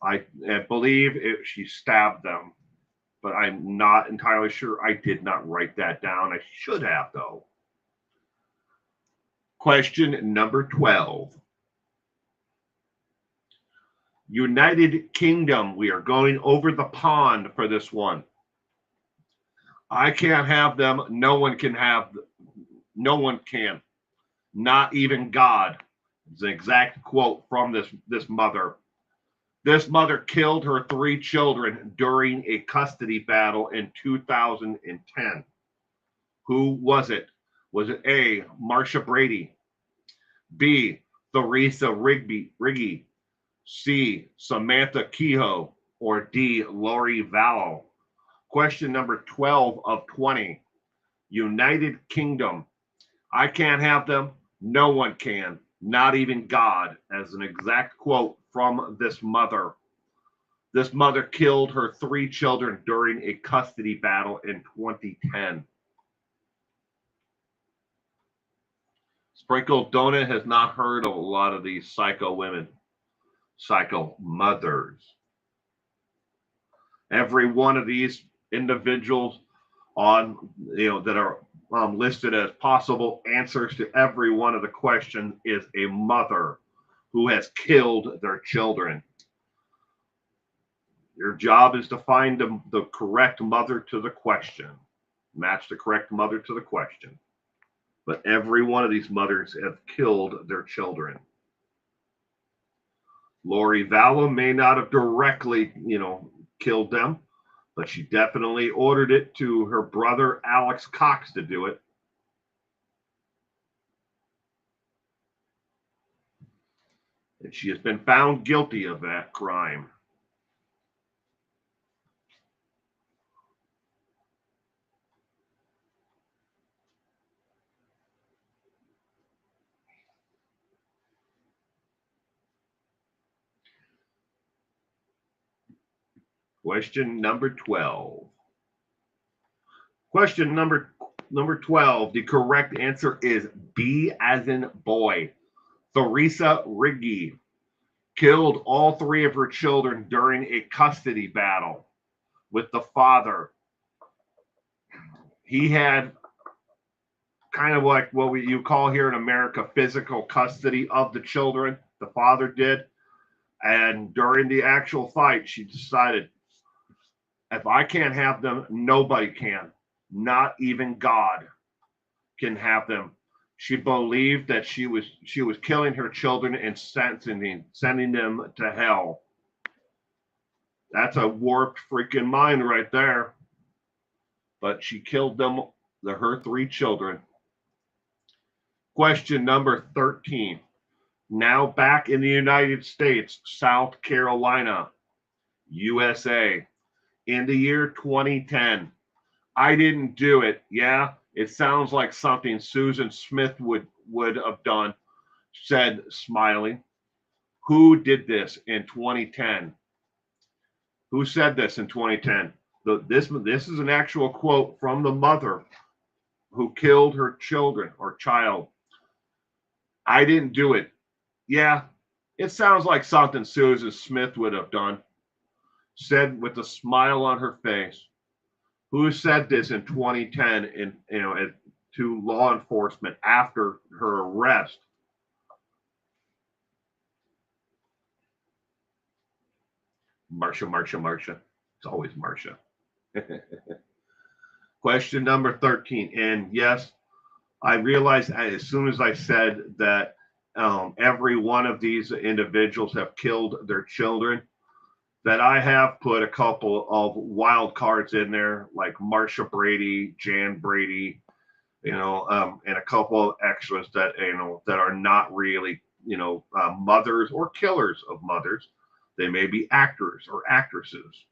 I believe she stabbed them, but I'm not entirely sure. I did not write that down. I should have, though. Question number 12. United Kingdom. We are going over the pond for this one. I can't have them. No one can have. No one can. Not even God. It's an exact quote from this mother. This mother killed her 3 children during a custody battle in 2010. Who was it? Was it A, Marsha Brady, B, Theresa Riggy, C, Samantha Kehoe, or D, Lori Vallow? Question number 12 of 20. United Kingdom. I can't have them. No one can. Not even God, as an exact quote from this mother. This mother killed her 3 children during a custody battle in 2010. Sprinkled Donut has not heard of a lot of these psycho women, psycho mothers. Every one of these individuals on, that are listed as possible answers to every one of the questions is a mother who has killed their children. Your job is to find the correct mother to the question, match the correct mother to the question. But every one of these mothers have killed their children. Lori Vallow may not have directly, killed them, but she definitely ordered it to her brother Alex Cox to do it. And she has been found guilty of that crime. Question number 12. Question number 12. The correct answer is B as in boy. Theresa Riggy killed all 3 of her children during a custody battle with the father. He had kind of like what you call here in America physical custody of the children. The father did. And during the actual fight, she decided, if I can't have them, nobody can. Not even God can have them. She believed that she was killing her children and sending them to hell. That's a warped freaking mind right there. But she killed them, her 3 children. Question number 13. Now back in the United States, South Carolina, USA, in the year 2010. I didn't do it. Yeah, it sounds like something Susan Smith would have done, said smiling. Who did this in 2010? Who said this in 2010? This is an actual quote from the mother who killed her children or child. I didn't do it. Yeah, it sounds like something Susan Smith would have done, said with a smile on her face. Who said this in 2010 to law enforcement after her arrest? Marsha. It's always Marsha. Question number 13. And yes, I realized as soon as I said that every one of these individuals have killed their children, that I have put a couple of wild cards in there, like Marsha Brady, Jan Brady, and a couple of extras that that are not really mothers or killers of mothers. They may be actors or actresses,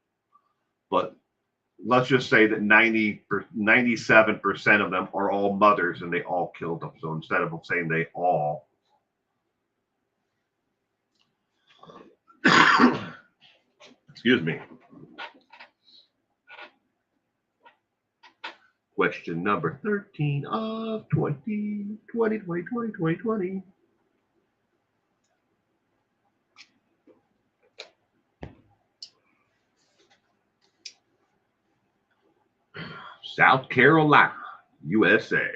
but let's just say that 97% of them are all mothers and they all killed them. So instead of saying they all, excuse me. Question number 13 of 2020. South Carolina, USA.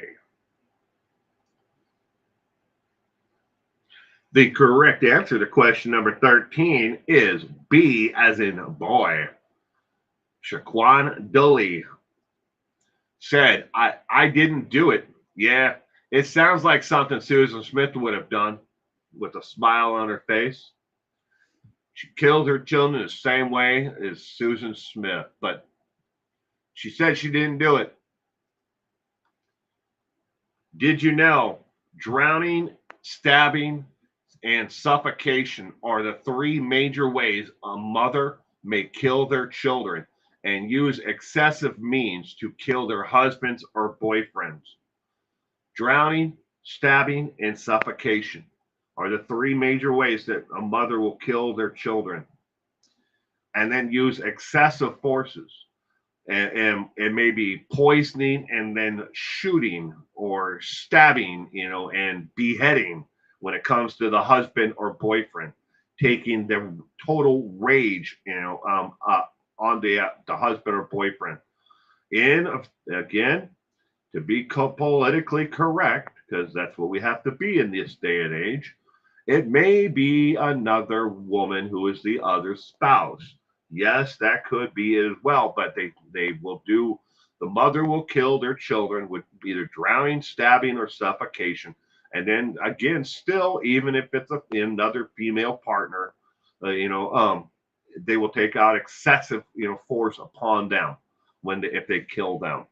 The correct answer to question number 13 is B as in boy. Shaquan Dully said, I didn't do it. Yeah, it sounds like something Susan Smith would have done, with a smile on her face. She killed her children the same way as Susan Smith, but she said she didn't do it. Did you know drowning, stabbing, and suffocation are the three major ways a mother may kill their children and use excessive means to kill their husbands or boyfriends? Drowning, stabbing, and suffocation are the three major ways that a mother will kill their children and then use excessive forces. And maybe poisoning and then shooting or stabbing, and beheading when it comes to the husband or boyfriend, taking the total rage, on the husband or boyfriend. And again, to be politically correct, because that's what we have to be in this day and age, it may be another woman who is the other spouse. Yes, that could be it as well, but they will do, the mother will kill their children with either drowning, stabbing, or suffocation. And then again, still, even if it's another female partner, they will take out excessive, force upon them if they kill them.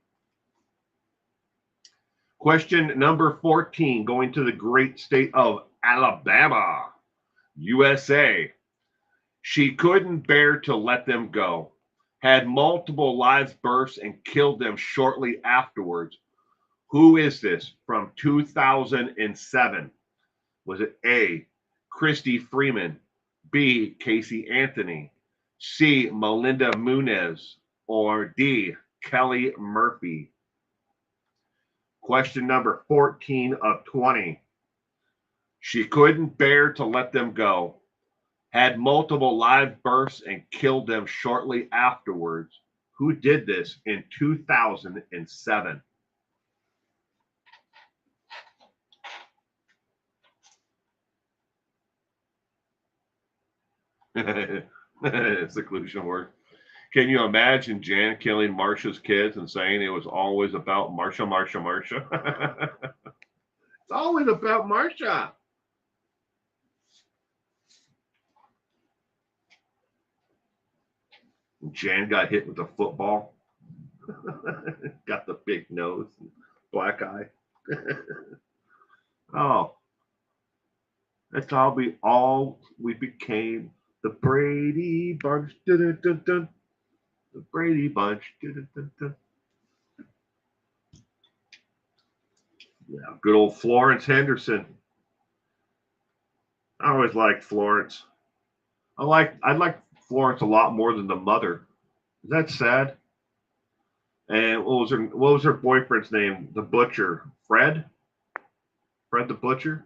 Question number 14, going to the great state of Alabama, USA. She couldn't bear to let them go, had multiple live births, and killed them shortly afterwards. Who is this from 2007? Was it A, Christy Freeman, B, Casey Anthony, C, Melinda Munez, or D, Kelly Murphy? Question number 14 of 20. She couldn't bear to let them go, had multiple live births, and killed them shortly afterwards. Who did this in 2007? Seclusion word. Can you imagine Jan killing Marsha's kids and saying it was always about Marsha, Marsha, Marsha? It's always about Marsha. Jan got hit with a football. Got the big nose, black eye. Oh, that's all we became. The Brady Bunch. Dun, dun, dun, dun. The Brady Bunch. Dun, dun, dun. Yeah, good old Florence Henderson. I always liked Florence. I like Florence a lot more than the mother. Is that sad? And what was her boyfriend's name? The butcher, Fred. Fred the butcher.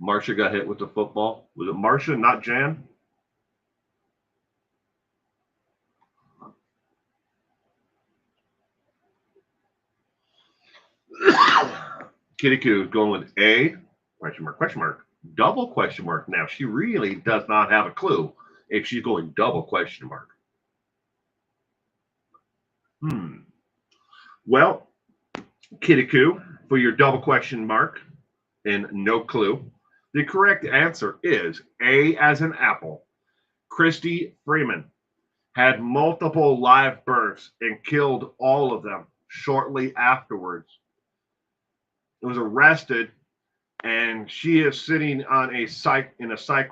Marsha got hit with the football. Was it Marsha, not Jan? Kitty Coo is going with A, question mark, double question mark. Now, she really does not have a clue if she's going double question mark. Well, Kitty Coo, for your double question mark and no clue, the correct answer is A as in apple. Christy Freeman had multiple live births and killed all of them shortly afterwards. Was arrested, and she is sitting on a psych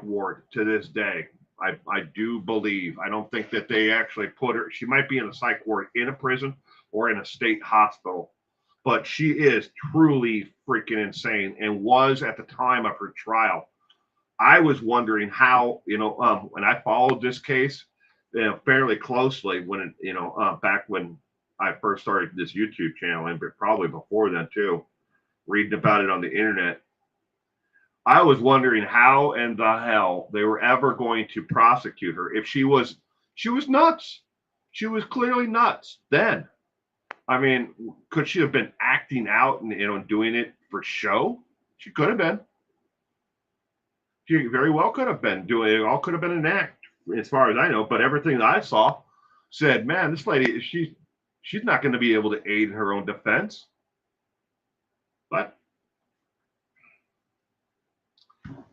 ward to this day. I do believe. I don't think that they actually put her. She might be in a psych ward in a prison or in a state hospital, but she is truly freaking insane and was at the time of her trial. I was wondering how, when I followed this case fairly closely when back when I first started this YouTube channel, and probably before then too, reading about it on the internet. I was wondering how in the hell they were ever going to prosecute her if she was nuts. She was clearly nuts then. I mean, could she have been acting out and doing it for show? She could have been. She very well could have been doing it. All could have been an act. as far as I know, but everything that I saw said, man, this lady, she's not going to be able to aid in her own defense. But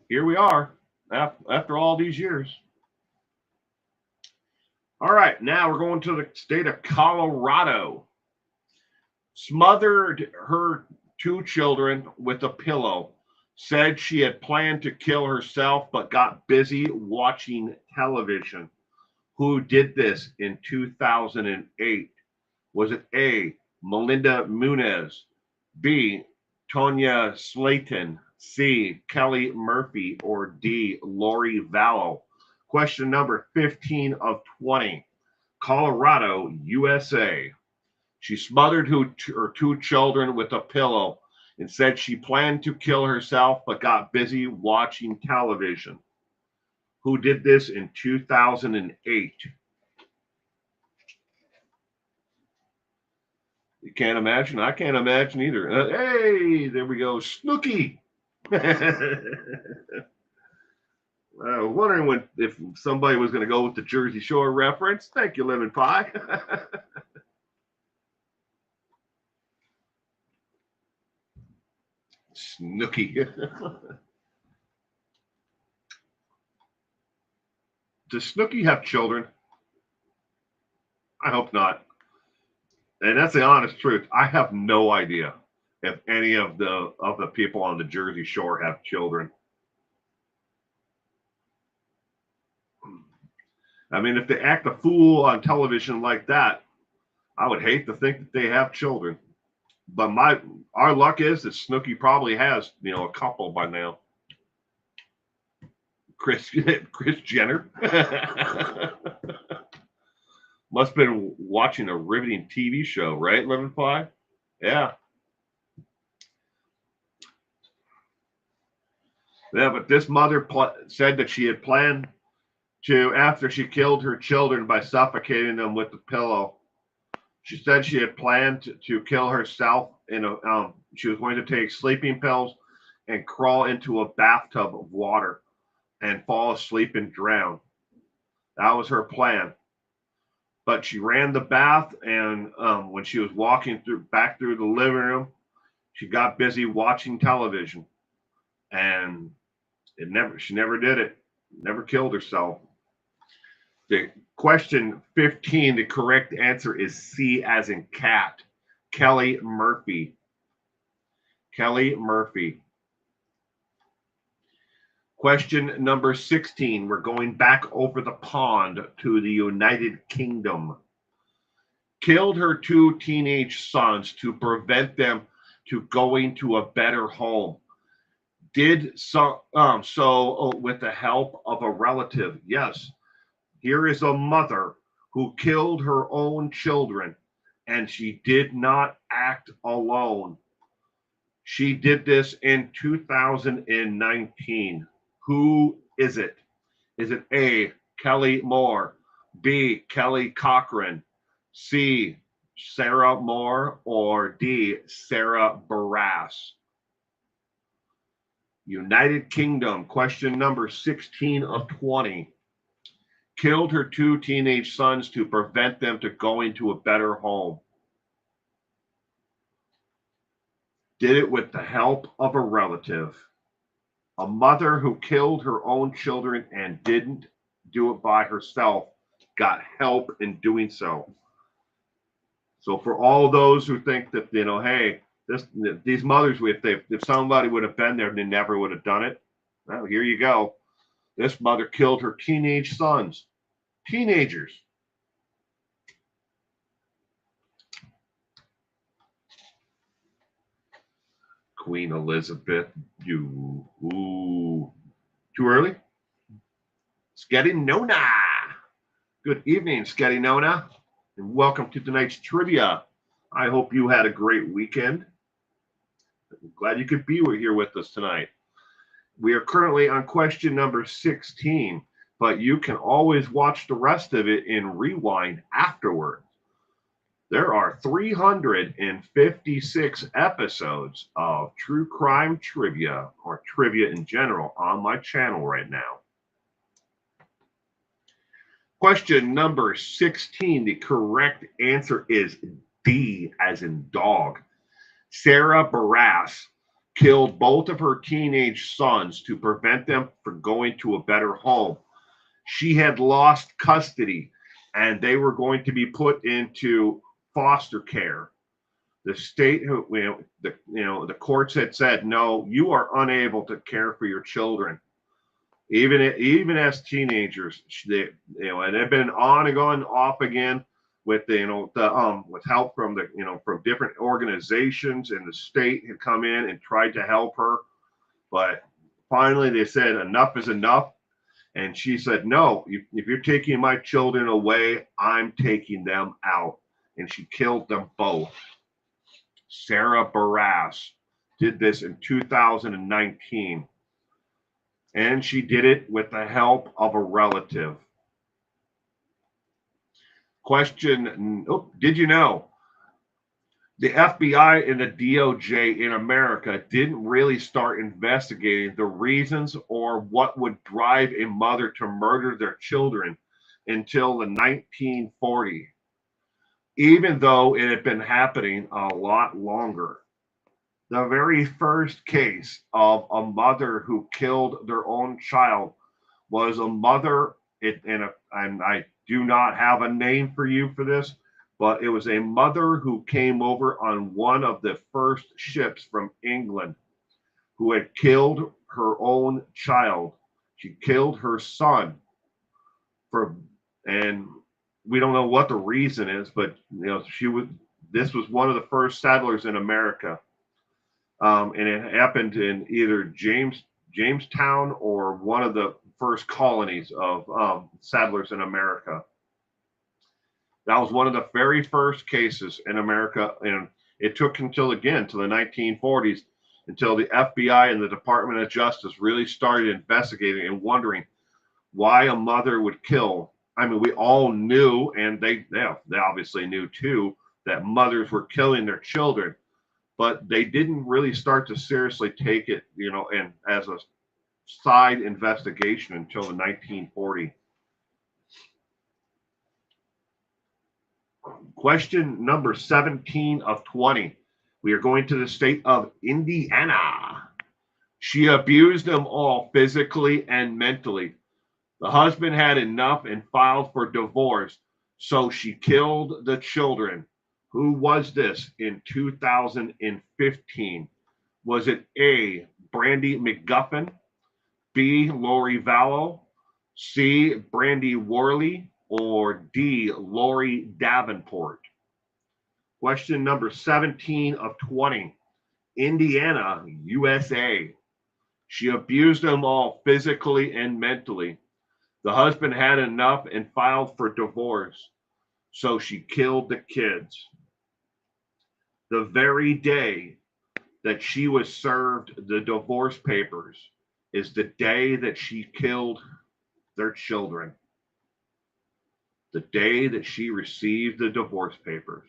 here we are after all these years. All right, now we're going to the state of Colorado. Smothered her 2 children with a pillow. Said she had planned to kill herself, but got busy watching television. Who did this in 2008? Was it A, Melinda Munez, B, Tonya Slayton, C, Kelly Murphy, or D, Lori Vallow? Question number 15 of 20. Colorado, USA. She smothered her 2 children with a pillow and said she planned to kill herself but got busy watching television. Who did this in 2008? You can't imagine? I can't imagine either. Hey, there we go. Snooki. I was wondering if somebody was going to go with the Jersey Shore reference. Thank you, Lemon Pie. Snooki. Does Snooki have children? I hope not. And that's the honest truth. I have no idea if any of the people on the Jersey Shore have children. I mean, if they act a fool on television like that, I would hate to think that they have children. But our luck is that Snooki probably has, a couple by now. Chris Jenner must have been watching a riveting TV show, right, Lemon Pie? Yeah. Yeah, but this mother said that she had planned to, after she killed her children by suffocating them with the pillow, she said she had planned to kill herself. She was going to take sleeping pills and crawl into a bathtub of water and fall asleep and drown. That was her plan. But she ran the bath, and when she was walking back through the living room, she got busy watching television, and she never did it. Never killed herself. The question 15, the correct answer is C as in cat. Kelly Murphy. Kelly Murphy. Question number 16. We're going back over the pond to the United Kingdom. Killed her 2 teenage sons to prevent them to going to a better home. Did so with the help of a relative. Yes. Here is a mother who killed her own children, and she did not act alone. She did this in 2019. Who is it? Is it A, Kelly Moore, B, Kelly Cochran, C, Sarah Moore, or D, Sarah Barras? United Kingdom, question number 16 of 20. Killed her 2 teenage sons to prevent them to going to a better home. Did it with the help of a relative. A mother who killed her own children and didn't do it by herself got help in doing so. So for all those who think that, hey, these mothers, if somebody would have been there, they never would have done it. Well, here you go. This mother killed her teenage sons. Teenagers. Queen Elizabeth. Too early? Sketty Nona. Good evening, Sketty Nona, and welcome to tonight's trivia. I hope you had a great weekend. I'm glad you could be here with us tonight. We are currently on question number 16, but you can always watch the rest of it in rewind afterwards. There are 356 episodes of true crime trivia, or trivia in general, on my channel right now. Question number 16. The correct answer is D, as in dog. Sarah Barras killed both of her teenage sons to prevent them from going to a better home. She had lost custody and they were going to be put into foster care. The state, the courts had said, no, you are unable to care for your children. Even as teenagers, and they've been on and on off again with with help from from different organizations, and the state had come in and tried to help her, but finally they said enough is enough, and she said, no, if you're taking my children away, I'm taking them out, and she killed them both. Sarah Barras did this in 2019. And she did it with the help of a relative. Question, did you know the FBI and the DOJ in America didn't really start investigating the reasons or what would drive a mother to murder their children until the 1940s, even though it had been happening a lot longer. The very first case of a mother who killed their own child was a mother, and I do not have a name for you for this, but it was a mother who came over on one of the first ships from England who had killed her own child. She killed her son and we don't know what the reason is, but this was one of the first settlers in America. And it happened in either Jamestown or one of the first colonies of settlers in America. That was one of the very first cases in America, and it took until the 1940s until the FBI and the Department of Justice really started investigating and wondering why a mother would kill. I mean, we all knew, and they obviously knew too, that mothers were killing their children. But they didn't really start to seriously take it, and as a side investigation until the 1940s. Question number 17 of 20. We are going to the state of Indiana. She abused them all physically and mentally. The husband had enough and filed for divorce, so she killed the children. Who was this in 2015? Was it A, Brandy McGuffin, B, Lori Vallow, C, Brandy Worley, or D, Lori Davenport? Question number 17 of 20. Indiana, USA. She abused them all physically and mentally. The husband had enough and filed for divorce, so she killed the kids. The very day that she was served the divorce papers is the day that she killed their children. The day that she received the divorce papers.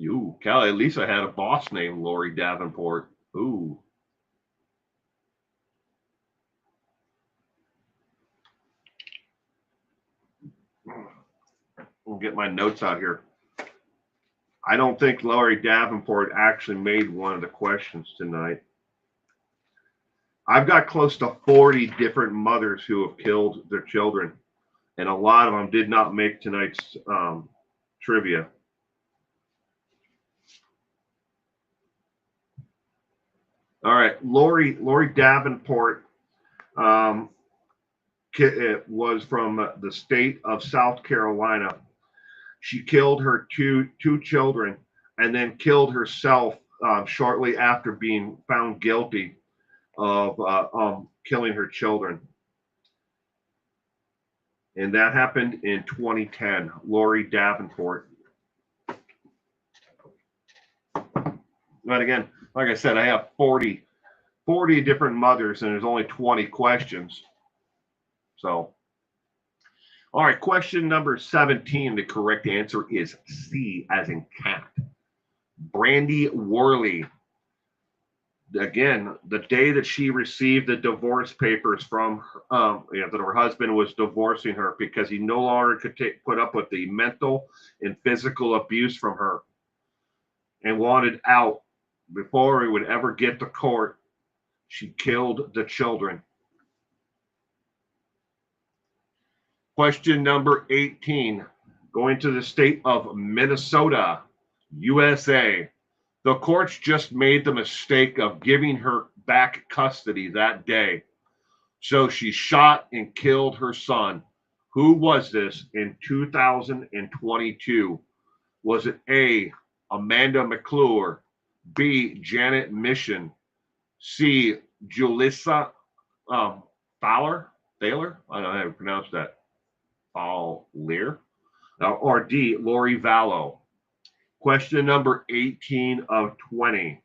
Ooh, Callie, at least I had a boss named Lori Davenport. Ooh. I'll get my notes out here. I don't think Lori Davenport actually made one of the questions tonight. I've got close to 40 different mothers who have killed their children, and a lot of them did not make tonight's trivia. All right, Lori Davenport was from the state of South Carolina. She killed her two children and then killed herself shortly after being found guilty of killing her children. And that happened in 2010. Lori Davenport. But again, like I said, I have 40 different mothers, and there's only 20 questions. So, all right, question number 17. The correct answer is C, as in cat. Brandy Worley. Again, the day that she received the divorce papers from that her husband was divorcing her because he no longer could put up with the mental and physical abuse from her and wanted out before he would ever get to court, she killed the children. Question number 18, going to the state of Minnesota, USA. The courts just made the mistake of giving her back custody that day. So she shot and killed her son. Who was this in 2022? Was it A, Amanda McClure, B, Janet Mission, C, Julissa Thaler? Thaler? I don't know how to pronounce that. Fowler? Or D, Lori Vallow? Question number 18 of 20.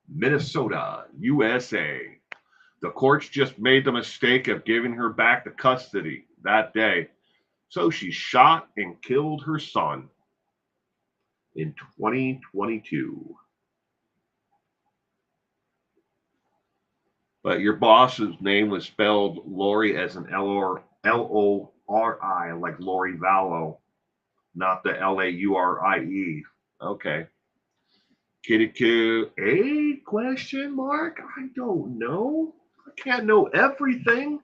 Minnesota, USA. The courts just made the mistake of giving her back the custody that day. So she shot and killed her son in 2022. But your boss's name was spelled Lori as an Lori, like Lori Vallow, not the Laurie. Okay. Kitty Coo, a question mark? I don't know. I can't know everything.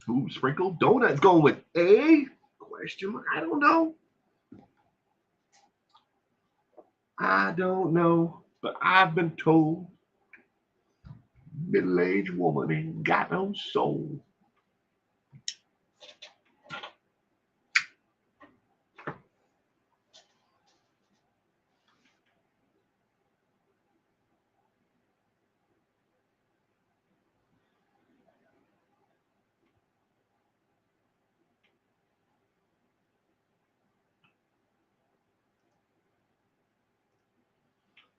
Ooh, sprinkled donuts going with a question mark. I don't know. I don't know, but I've been told middle-aged woman ain't got no soul.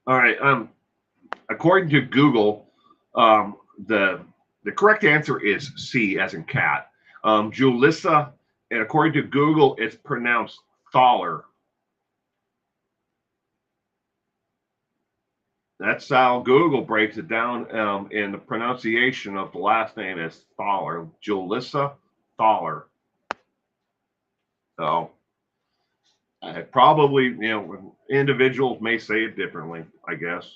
All right. According to Google, the correct answer is C, as in cat. Julissa, and according to Google, it's pronounced Thaler. That's how Google breaks it down in the pronunciation of the last name as Thaler. Julissa Thaler. So probably, individuals may say it differently, I guess.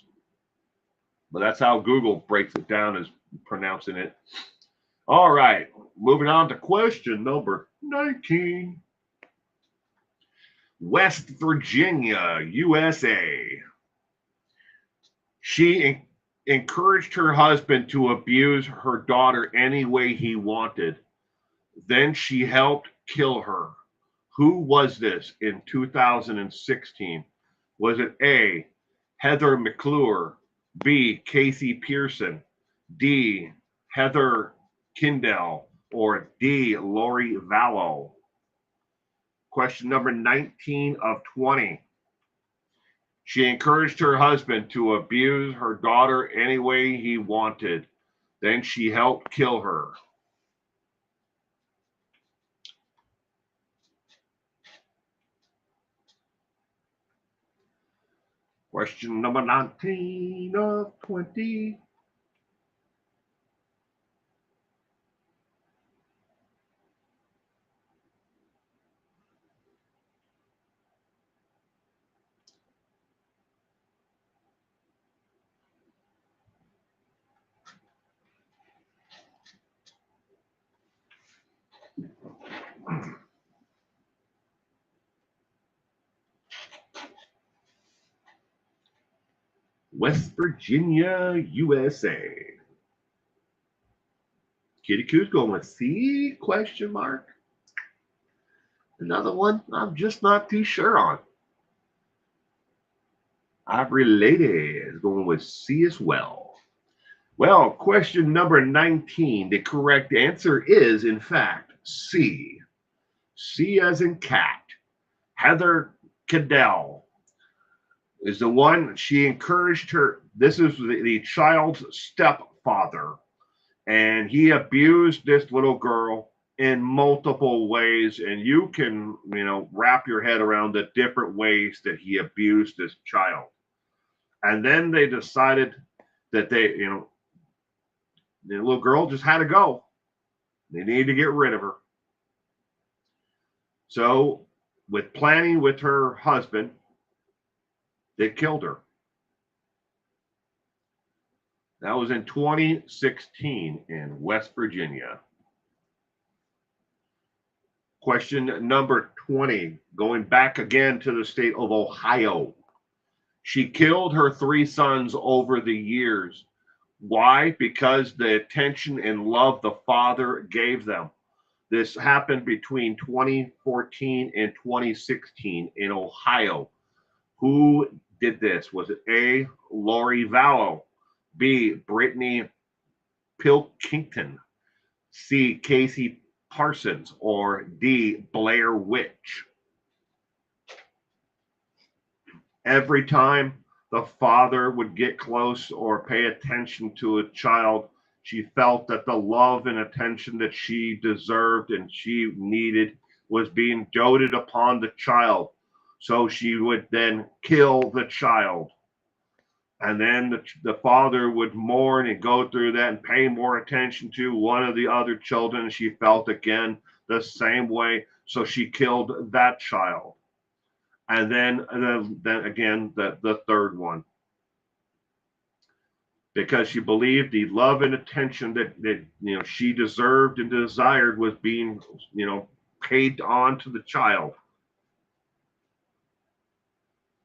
But that's how Google breaks it down, as pronouncing it. All right, moving on to question number 19. West Virginia, USA. She encouraged her husband to abuse her daughter any way he wanted. Then she helped kill her. Who was this in 2016? Was it A, Heather McClure, B, Casey Pearson, D, Heather Kindell, or D, Lori Vallow? Question number 19 of 20. She encouraged her husband to abuse her daughter any way he wanted. Then she helped kill her. Question number 19 of 20. West Virginia, USA. Kitty Coo's going with C, question mark. Another one I'm just not too sure on. Ivory Lady is going with C as well. Well, question number 19. The correct answer is, in fact, C. C as in cat. Heather Cadell is the one. She encouraged her. This is the child's stepfather, and he abused this little girl in multiple ways, and you can, wrap your head around the different ways that he abused this child. And then they decided that the little girl just had to go. They needed to get rid of her. So, with planning with her husband, they killed her. That was in 2016 in West Virginia. Question number 20, going back again to the state of Ohio. She killed her 3 sons over the years. Why? Because the attention and love the father gave them. This happened between 2014 and 2016 in Ohio. Who did this? Was it A, Lori Vallow, B, Brittany Pilkington, C, Casey Parsons, or D, Blair Witch? Every time the father would get close or pay attention to a child, she felt that the love and attention that she deserved and she needed was being doted upon the child. So she would then kill the child. And then the father would mourn and go through that and pay more attention to one of the other children. She felt again the same way. So she killed that child. And then again, the third one. Because she believed the love and attention that she deserved and desired was being paid on to the child.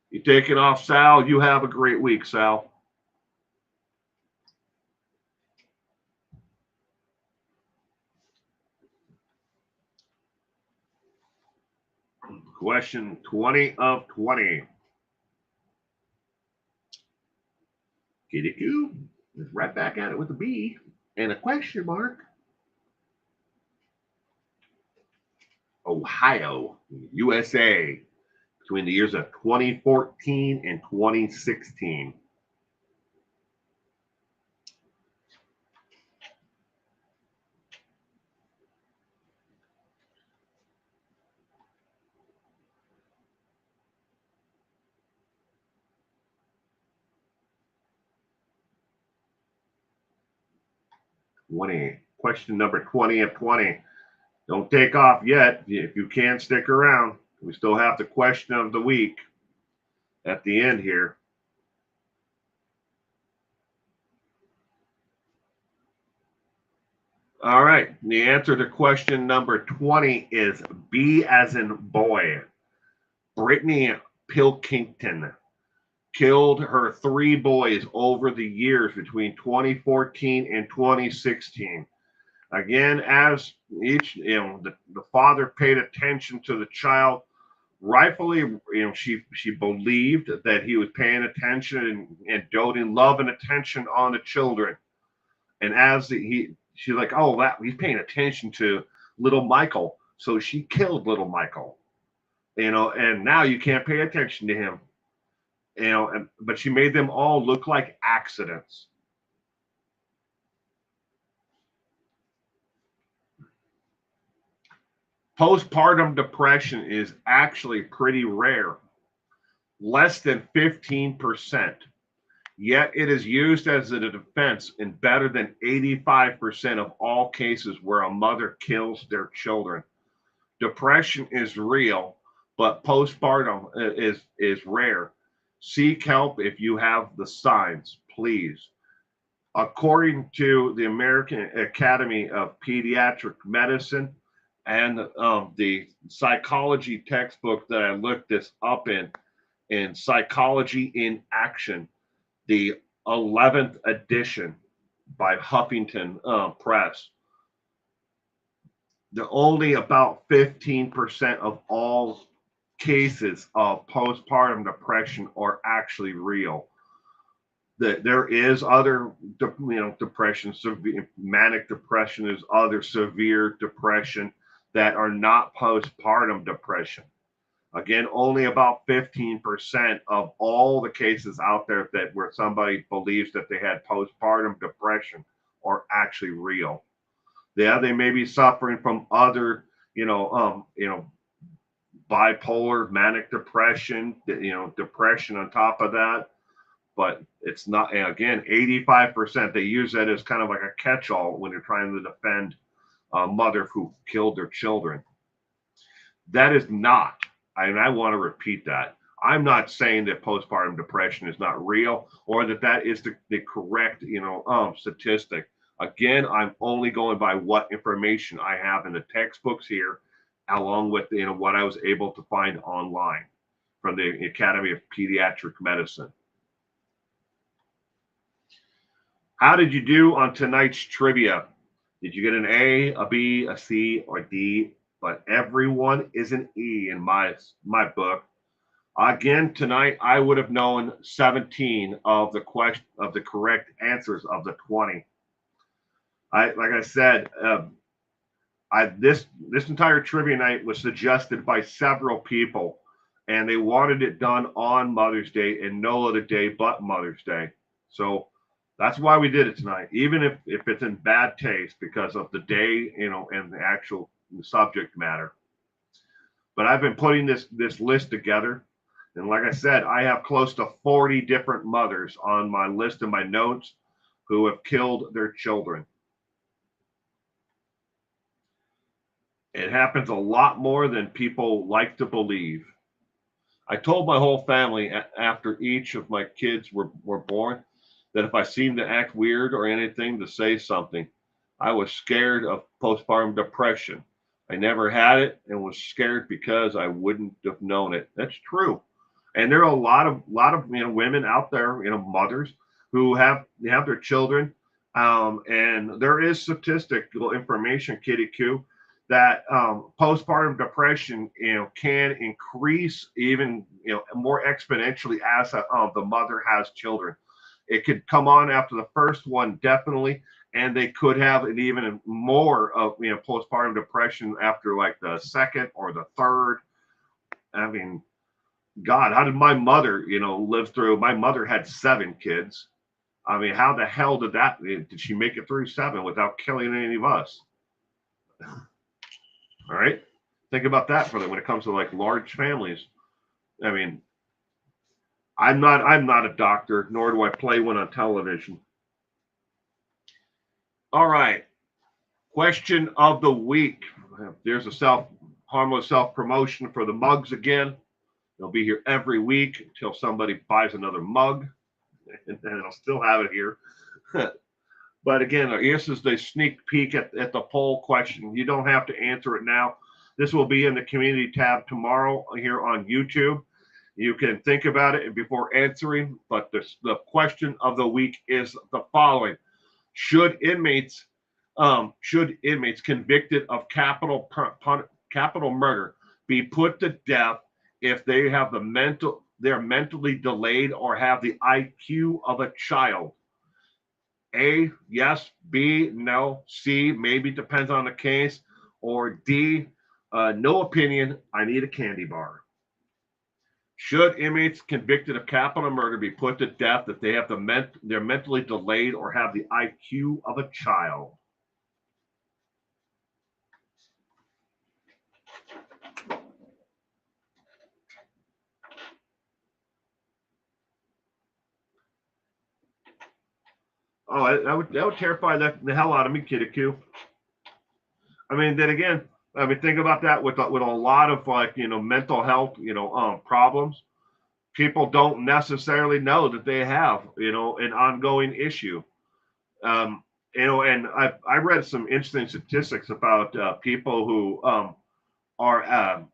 You taking off, Sal? You have a great week, Sal. Question 20 of 20. Get it, you? Right back at it with a B and a question mark. Ohio, USA, between the years of 2014 and 2016. Question number 20 of 20. Don't take off yet. If you can't stick around, we still have the question of the week at the end here. All right. The answer to question number 20 is B as in boy. Brittany Pilkington killed her 3 boys over the years between 2014 and 2016. Again, as each, the father paid attention to the child, rightfully, she believed that he was paying attention and doting love and attention on the children. And as she's like, oh, that he's paying attention to little Michael, so she killed little Michael, and now you can't pay attention to him, but she made them all look like accidents. Postpartum depression is actually pretty rare, less than 15%. Yet it is used as a defense in better than 85% of all cases where a mother kills their children. Depression is real, but postpartum is rare. Seek help if you have the signs, please. According to the American Academy of Pediatric Medicine and the psychology textbook that I looked this up in Psychology in Action, the 11th edition by Huffington Press, the only about 15% of all cases of postpartum depression are actually real. There is other, depression, manic depression is other severe depression that are not postpartum depression. Again, only about 15% of all the cases out there that where somebody believes that they had postpartum depression are actually real. Yeah, they may be suffering from other, bipolar, manic depression, depression on top of that. But it's not, again, 85%. They use that as kind of like a catch-all when they're trying to defend a mother who killed their children. That is not, and I want to repeat that. I'm not saying that postpartum depression is not real or that is the correct, statistic. Again, I'm only going by what information I have in the textbooks here, along with, what I was able to find online from the Academy of Pediatric Medicine. How did you do on tonight's trivia? Did you get an A, a B, a C, or D? But everyone is an E in my book. Again, tonight I would have known 17 of the correct answers of the 20. Like I said, this entire trivia night was suggested by several people, and they wanted it done on Mother's Day and no other day but Mother's Day. So that's why we did it tonight, even if it's in bad taste because of the day, and the actual subject matter. But I've been putting this list together. And like I said, I have close to 40 different mothers on my list in my notes who have killed their children. It happens a lot more than people like to believe. I told my whole family after each of my kids were born that if I seemed to act weird or anything, to say something. I was scared of postpartum depression. I never had it and was scared because I wouldn't have known it. That's true. And there are a lot of women out there, mothers who have their children, and there is statistical information, Kitty Q, that postpartum depression, can increase even, more exponentially as the mother has children. It could come on after the first one, definitely, and they could have an even more of postpartum depression after like the second or the third. I mean, God, how did my mother, live through? My mother had 7 kids. I mean, how the hell did she make it through 7 without killing any of us? All right, think about that for them when it comes to like large families. I mean, I'm not a doctor, nor do I play one on television. All right, question of the week. There's a harmless self promotion for the mugs again. They'll be here every week until somebody buys another mug, and then I'll still have it here. But again, this is the sneak peek at the poll question. You don't have to answer it now. This will be in the community tab tomorrow here on YouTube. You can think about it before answering, but the question of the week is the following. Should inmates convicted of capital murder be put to death if they have they're mentally delayed or have the IQ of a child? A, yes. B, no. C, maybe, depends on the case. Or D, no opinion, I need a candy bar. Should inmates convicted of capital murder be put to death if they have they're mentally delayed or have the IQ of a child? Oh, that would terrify the hell out of me, Kitty Q. I mean, then again, think about that with a lot of like mental health problems. People don't necessarily know that they have an ongoing issue. And I read some interesting statistics about people who are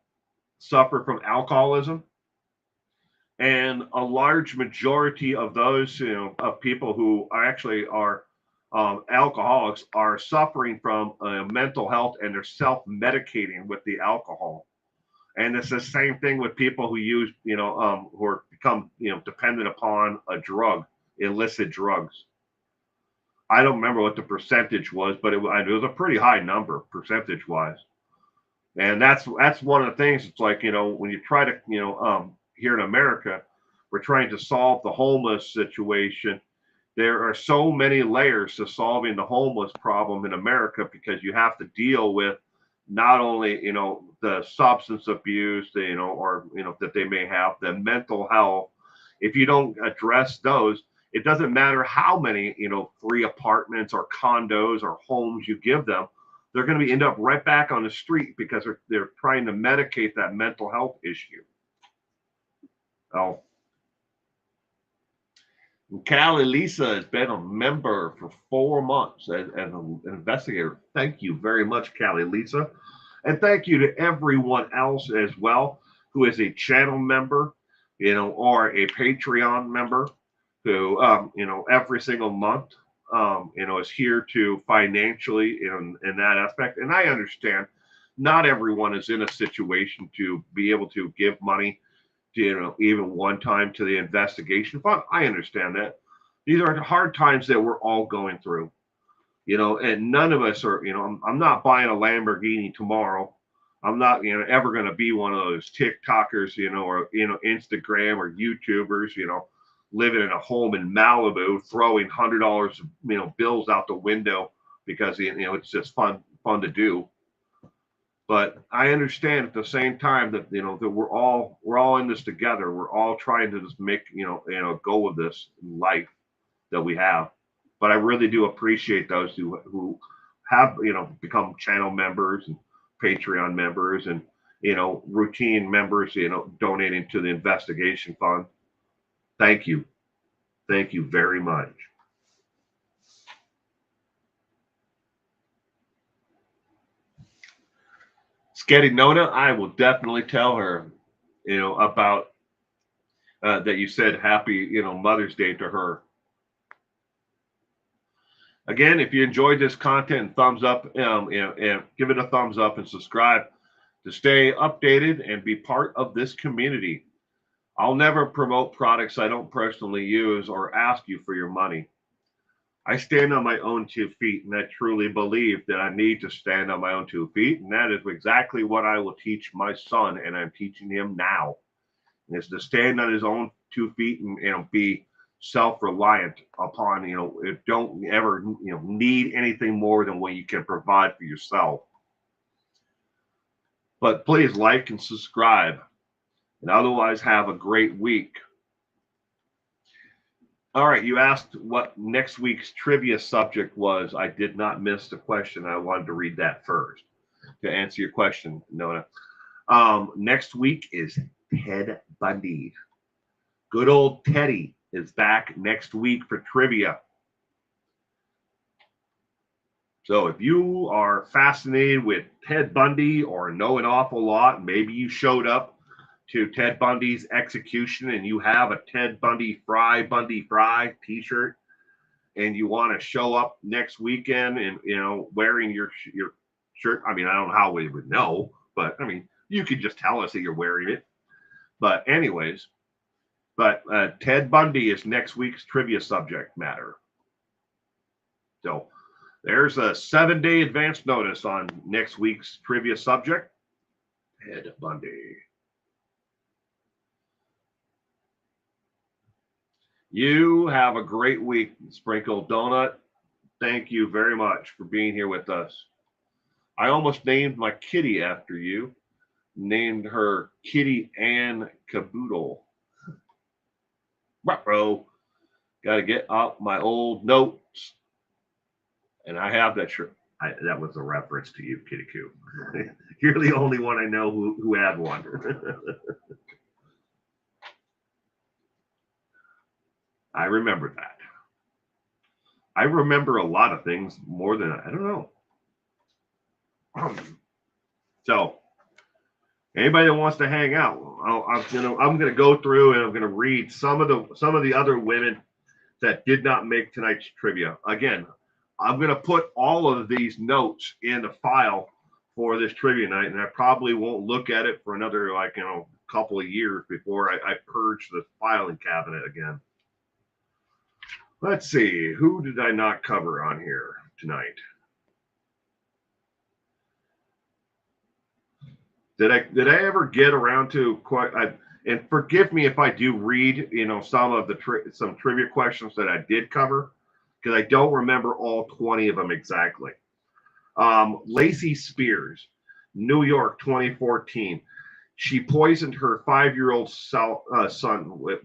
suffer from alcoholism, and a large majority of those of people who are alcoholics are suffering from mental health, and they're self-medicating with the alcohol. And it's the same thing with people who use who are become dependent upon a drug, illicit drugs. I don't remember what the percentage was, but it was a pretty high number percentage wise. And that's one of the things. It's like when you try to here in America, we're trying to solve the homeless situation, there are so many layers to solving the homeless problem in America, because you have to deal with not only, the substance abuse, or, that they may have, the mental health. If you don't address those, it doesn't matter how many, free apartments or condos or homes you give them. They're going to be end up right back on the street because they're trying to medicate that mental health issue. Oh, Callie Lisa has been a member for 4 months as an investigator. Thank you very much, Callie Lisa. And thank you to everyone else as well who is a channel member, or a Patreon member who, every single month, is here to financially in that aspect. And I understand not everyone is in a situation to be able to give money even one time to the investigation fund. I understand that. These are hard times that we're all going through, and none of us are, I'm not buying a Lamborghini tomorrow. I'm not, ever going to be one of those TikTokers, or, Instagram or YouTubers, living in a home in Malibu, throwing $100, bills out the window because, it's just fun to do. But I understand at the same time that that we're all in this together. We're all trying to just make go with this life that we have. But I really do appreciate those who have become channel members and Patreon members and routine members donating to the investigation fund. Thank you very much. Sketty Nona, I will definitely tell her, about that you said happy, Mother's Day to her. Again, if you enjoyed this content, thumbs up, and give it a thumbs up and subscribe to stay updated and be part of this community. I'll never promote products I don't personally use or ask you for your money. I stand on my own 2 feet, and I truly believe that I need to stand on my own 2 feet. And that is exactly what I will teach my son, and I'm teaching him now, is to stand on his own 2 feet and be self-reliant upon, don't ever, need anything more than what you can provide for yourself. But please like and subscribe, and otherwise have a great week. All right, you asked what next week's trivia subject was. I did not miss the question. I wanted to read that first to answer your question, Nona. Next week is Ted Bundy. Good old Teddy is back next week for trivia. So if you are fascinated with Ted Bundy or know an awful lot, maybe you showed up to Ted Bundy's execution and you have a Ted Bundy Fry t-shirt, and you want to show up next weekend and wearing your shirt. I mean, I don't know how we would know, but I mean, you could just tell us that you're wearing it. But anyways, Ted Bundy is next week's trivia subject matter. So there's a 7-day advance notice on next week's trivia subject, Ted Bundy. You have a great week, Sprinkle Donut. Thank you very much for being here with us. I almost named my kitty after you. Named her Kitty Ann Caboodle. Bro, got to get out my old notes. And I have that shirt. That was a reference to you, Kitty Coo. You're the only one I know who had one. I remember that. I remember a lot of things more than I don't know. So, anybody that wants to hang out, I'm going to go through and I'm going to read some of the other women that did not make tonight's trivia. Again, I'm going to put all of these notes in the file for this trivia night, and I probably won't look at it for another couple of years before I purge the filing cabinet again. Let's see, who did I not cover on here tonight? Did I ever get around to quite? And forgive me if I do read, some of the some trivia questions that I did cover, because I don't remember all 20 of them exactly. Lacey Spears, New York, 2014. She poisoned her 5-year-old son with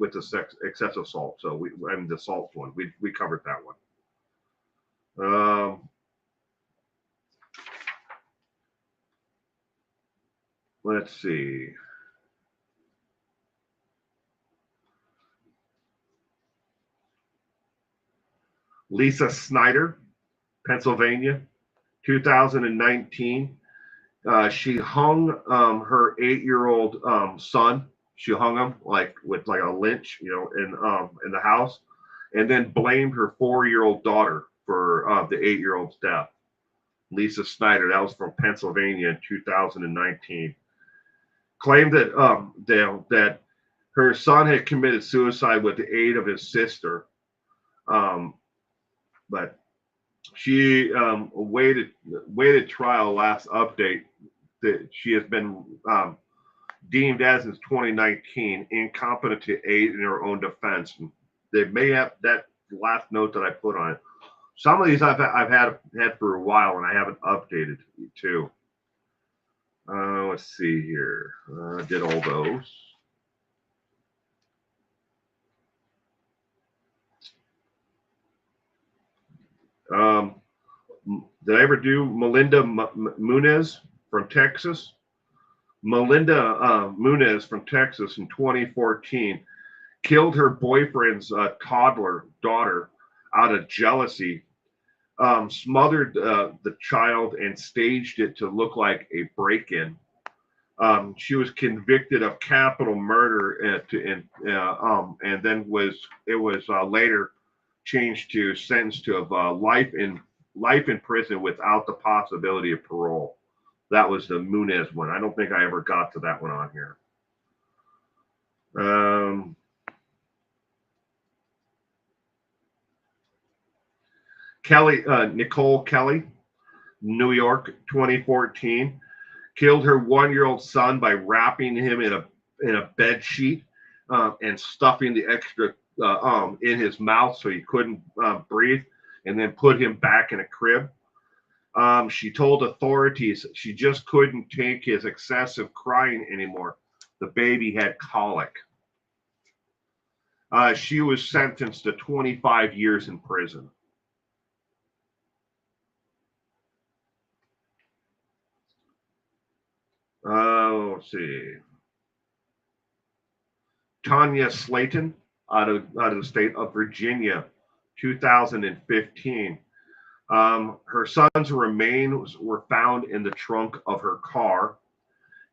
excessive salt. So the salt one, we covered that one. Let's see. Lisa Snyder, Pennsylvania, 2019. She hung her 8-year-old son. She hung him like with like a lynch, in the house, and then blamed her 4-year-old daughter for the 8-year-old's death. Lisa Snyder, that was from Pennsylvania in 2019. Claimed that her son had committed suicide with the aid of his sister, but she awaited trial. Last update that she has been deemed as since 2019 incompetent to aid in her own defense. They may have that last note that I put on it. Some of these I've had for a while and I haven't updated too. Let's see here. I did all those. Did I ever do Melinda Munez from Texas? Melinda Munez from Texas in 2014 killed her boyfriend's toddler daughter out of jealousy, smothered the child and staged it to look like a break-in. She was convicted of capital murder and then was later changed to sentence to life in prison without the possibility of parole. That was the Munez one. I don't think I ever got to that one on here. Nicole Kelly, New York, 2014, killed her 1-year-old son by wrapping him in a bed sheet and stuffing the extra in his mouth so he couldn't breathe, and then put him back in a crib. She told authorities she just couldn't take his excessive crying anymore. The baby had colic. She was sentenced to 25 years in prison. Let's see. Tanya Slayton out of the state of Virginia, 2015. Her son's remains were found in the trunk of her car.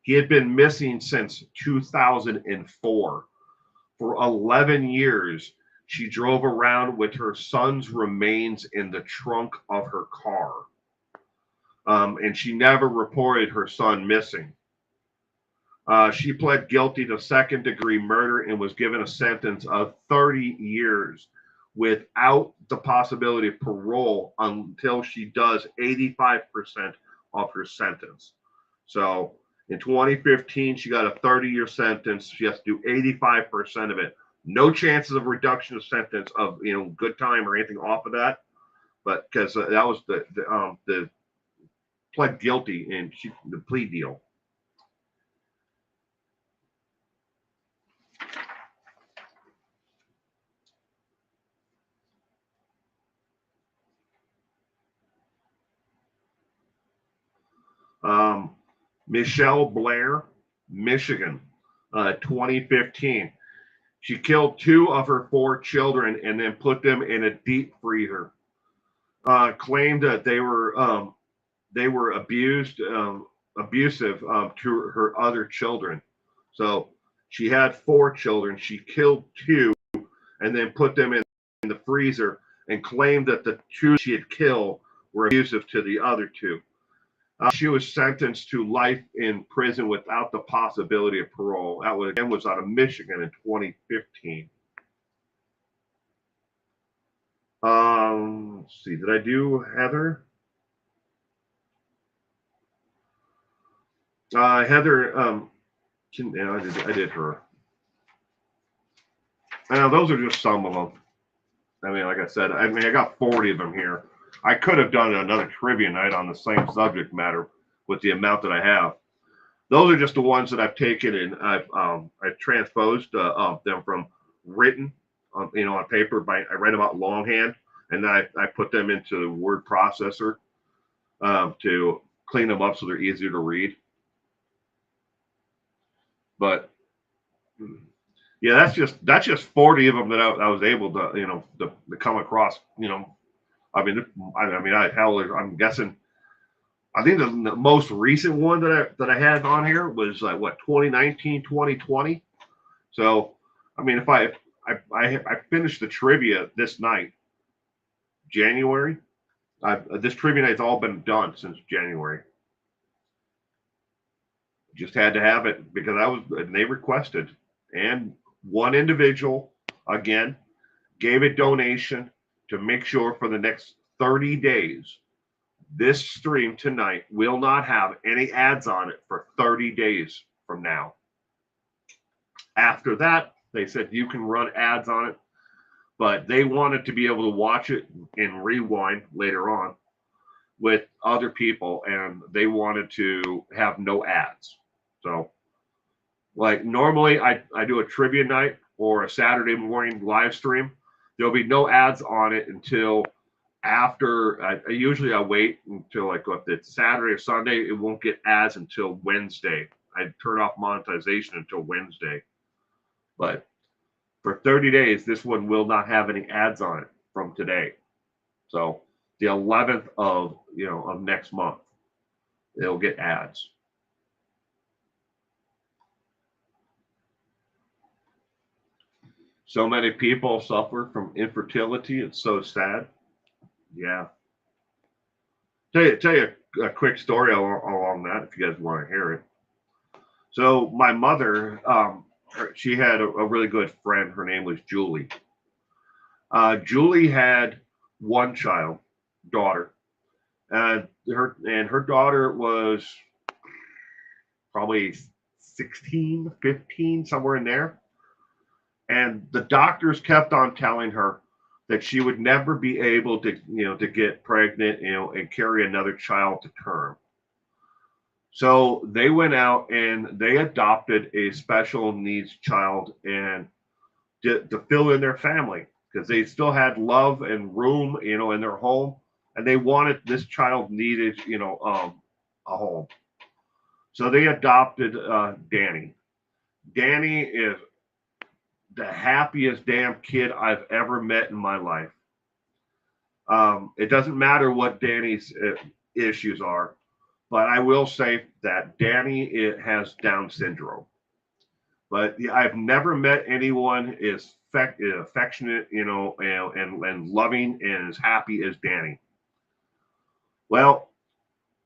He had been missing since 2004. For 11 years, she drove around with her son's remains in the trunk of her car. And she never reported her son missing. She pled guilty to second-degree murder and was given a sentence of 30 years without the possibility of parole until she does 85% of her sentence. So in 2015, she got a 30-year sentence. She has to do 85% of it. No chances of reduction of sentence of good time or anything off of that, but because that was the pled guilty and the plea deal. Michelle Blair, Michigan, 2015. She killed 2 of her 4 children and then put them in a deep freezer. Claimed that they were abusive to her other children. So she had 4 children. She killed 2 and then put them in the freezer and claimed that the 2 she had killed were abusive to the other 2. She was sentenced to life in prison without the possibility of parole. That was out of Michigan in 2015. Let's see. Did I do Heather? Heather. I did her. Now, those are just some of them. I mean, like I said, I mean, I got 40 of them here. I could have done another trivia night on the same subject matter with the amount that I have. Those are just the ones that I've taken and I've transposed them from written on on paper. I write them out longhand, and then I put them into the word processor to clean them up so they're easier to read. But yeah, that's just 40 of them that I was able to to come across. I mean, I'm guessing. I think the most recent one that I had on here was like what 2019, 2020. So, I mean, if I finished the trivia this night, January. This trivia night's all been done since January. Just had to have it because they requested, and one individual again gave a donation to make sure for the next 30 days this stream tonight will not have any ads on it for 30 days from now. After that, they said you can run ads on it, but they wanted to be able to watch it and rewind later on with other people, and they wanted to have no ads. So, like normally, I do a trivia night or a Saturday morning live stream. There'll be no ads on it until after. Usually I wait until like if it's Saturday or Sunday. It won't get ads until Wednesday. I turn off monetization until Wednesday. But for 30 days, this one will not have any ads on it from today. So the 11th of next month, it'll get ads. So many people suffer from infertility. It's so sad. Yeah. Tell you a quick story along that if you guys want to hear it. So my mother, she had a really good friend. Her name was Julie. Julie had one child, daughter, and her daughter was probably 16, 15, somewhere in there. And the doctors kept on telling her that she would never be able to get pregnant, and carry another child to term. So they went out and they adopted a special needs child and to fill in their family because they still had love and room, in their home, and they wanted this child needed, a home. So they adopted Danny. Danny is the happiest damn kid I've ever met in my life. It doesn't matter what Danny's issues are, but I will say that Danny has Down syndrome. But yeah, I've never met anyone as affectionate, and loving and as happy as Danny. Well,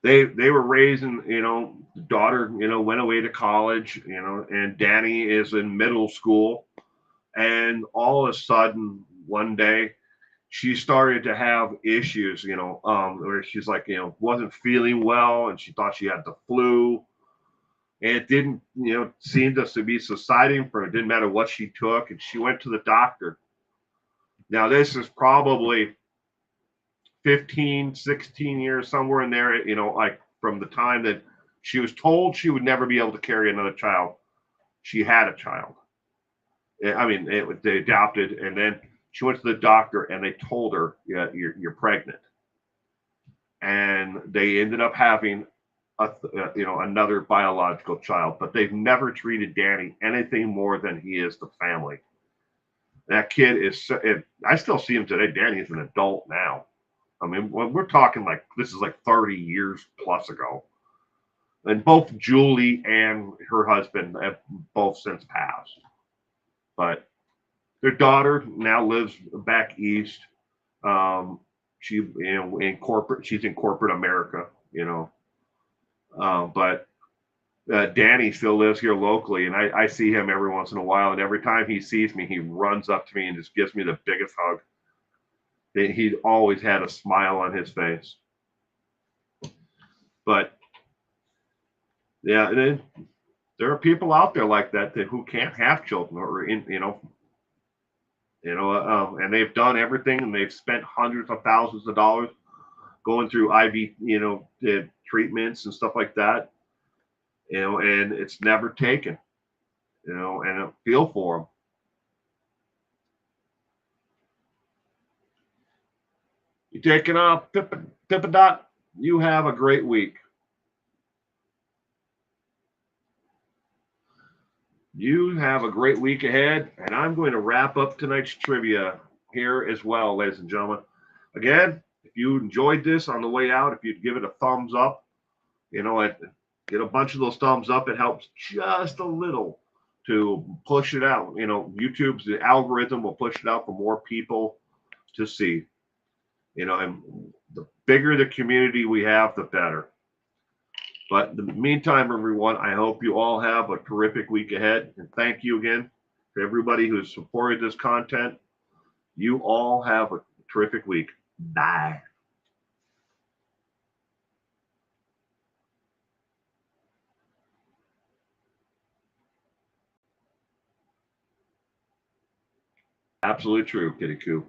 they were raising, the daughter, went away to college, and Danny is in middle school, and all of a sudden one day she started to have issues, where she's like, wasn't feeling well, and she thought she had the flu. And it didn't, seem to be subsiding for it. Didn't matter what she took, and she went to the doctor. Now this is probably 15, 16 years, somewhere in there, like from the time that she was told she would never be able to carry another child. She had a child. I mean, they adopted, and then she went to the doctor, and they told her, yeah, you're pregnant. And they ended up having another biological child, but they've never treated Danny anything more than he is the family. That kid is, I still see him today. Danny is an adult now. I mean, we're talking like this is like 30 years plus ago. And both Julie and her husband have both since passed. But their daughter now lives back east. She, she's in corporate America, but Danny still lives here locally, and I see him every once in a while. And every time he sees me, he runs up to me and just gives me the biggest hug. He always had a smile on his face. But yeah, there are people out there like that who can't have children, or And they've done everything, and they've spent hundreds of thousands of dollars going through IV, treatments and stuff like that, and it's never taken, and I feel for them. You taking off, Pippadot? You have a great week. You have a great week ahead, and I'm going to wrap up tonight's trivia here as well, ladies and gentlemen. Again, if you enjoyed this on the way out, if you'd give it a thumbs up, get a bunch of those thumbs up. It helps just a little to push it out. YouTube's the algorithm will push it out for more people to see. And the bigger the community we have, the better. But in the meantime, everyone, I hope you all have a terrific week ahead. And thank you again for everybody who's supported this content. You all have a terrific week. Bye. Absolutely true, Kitty Coo.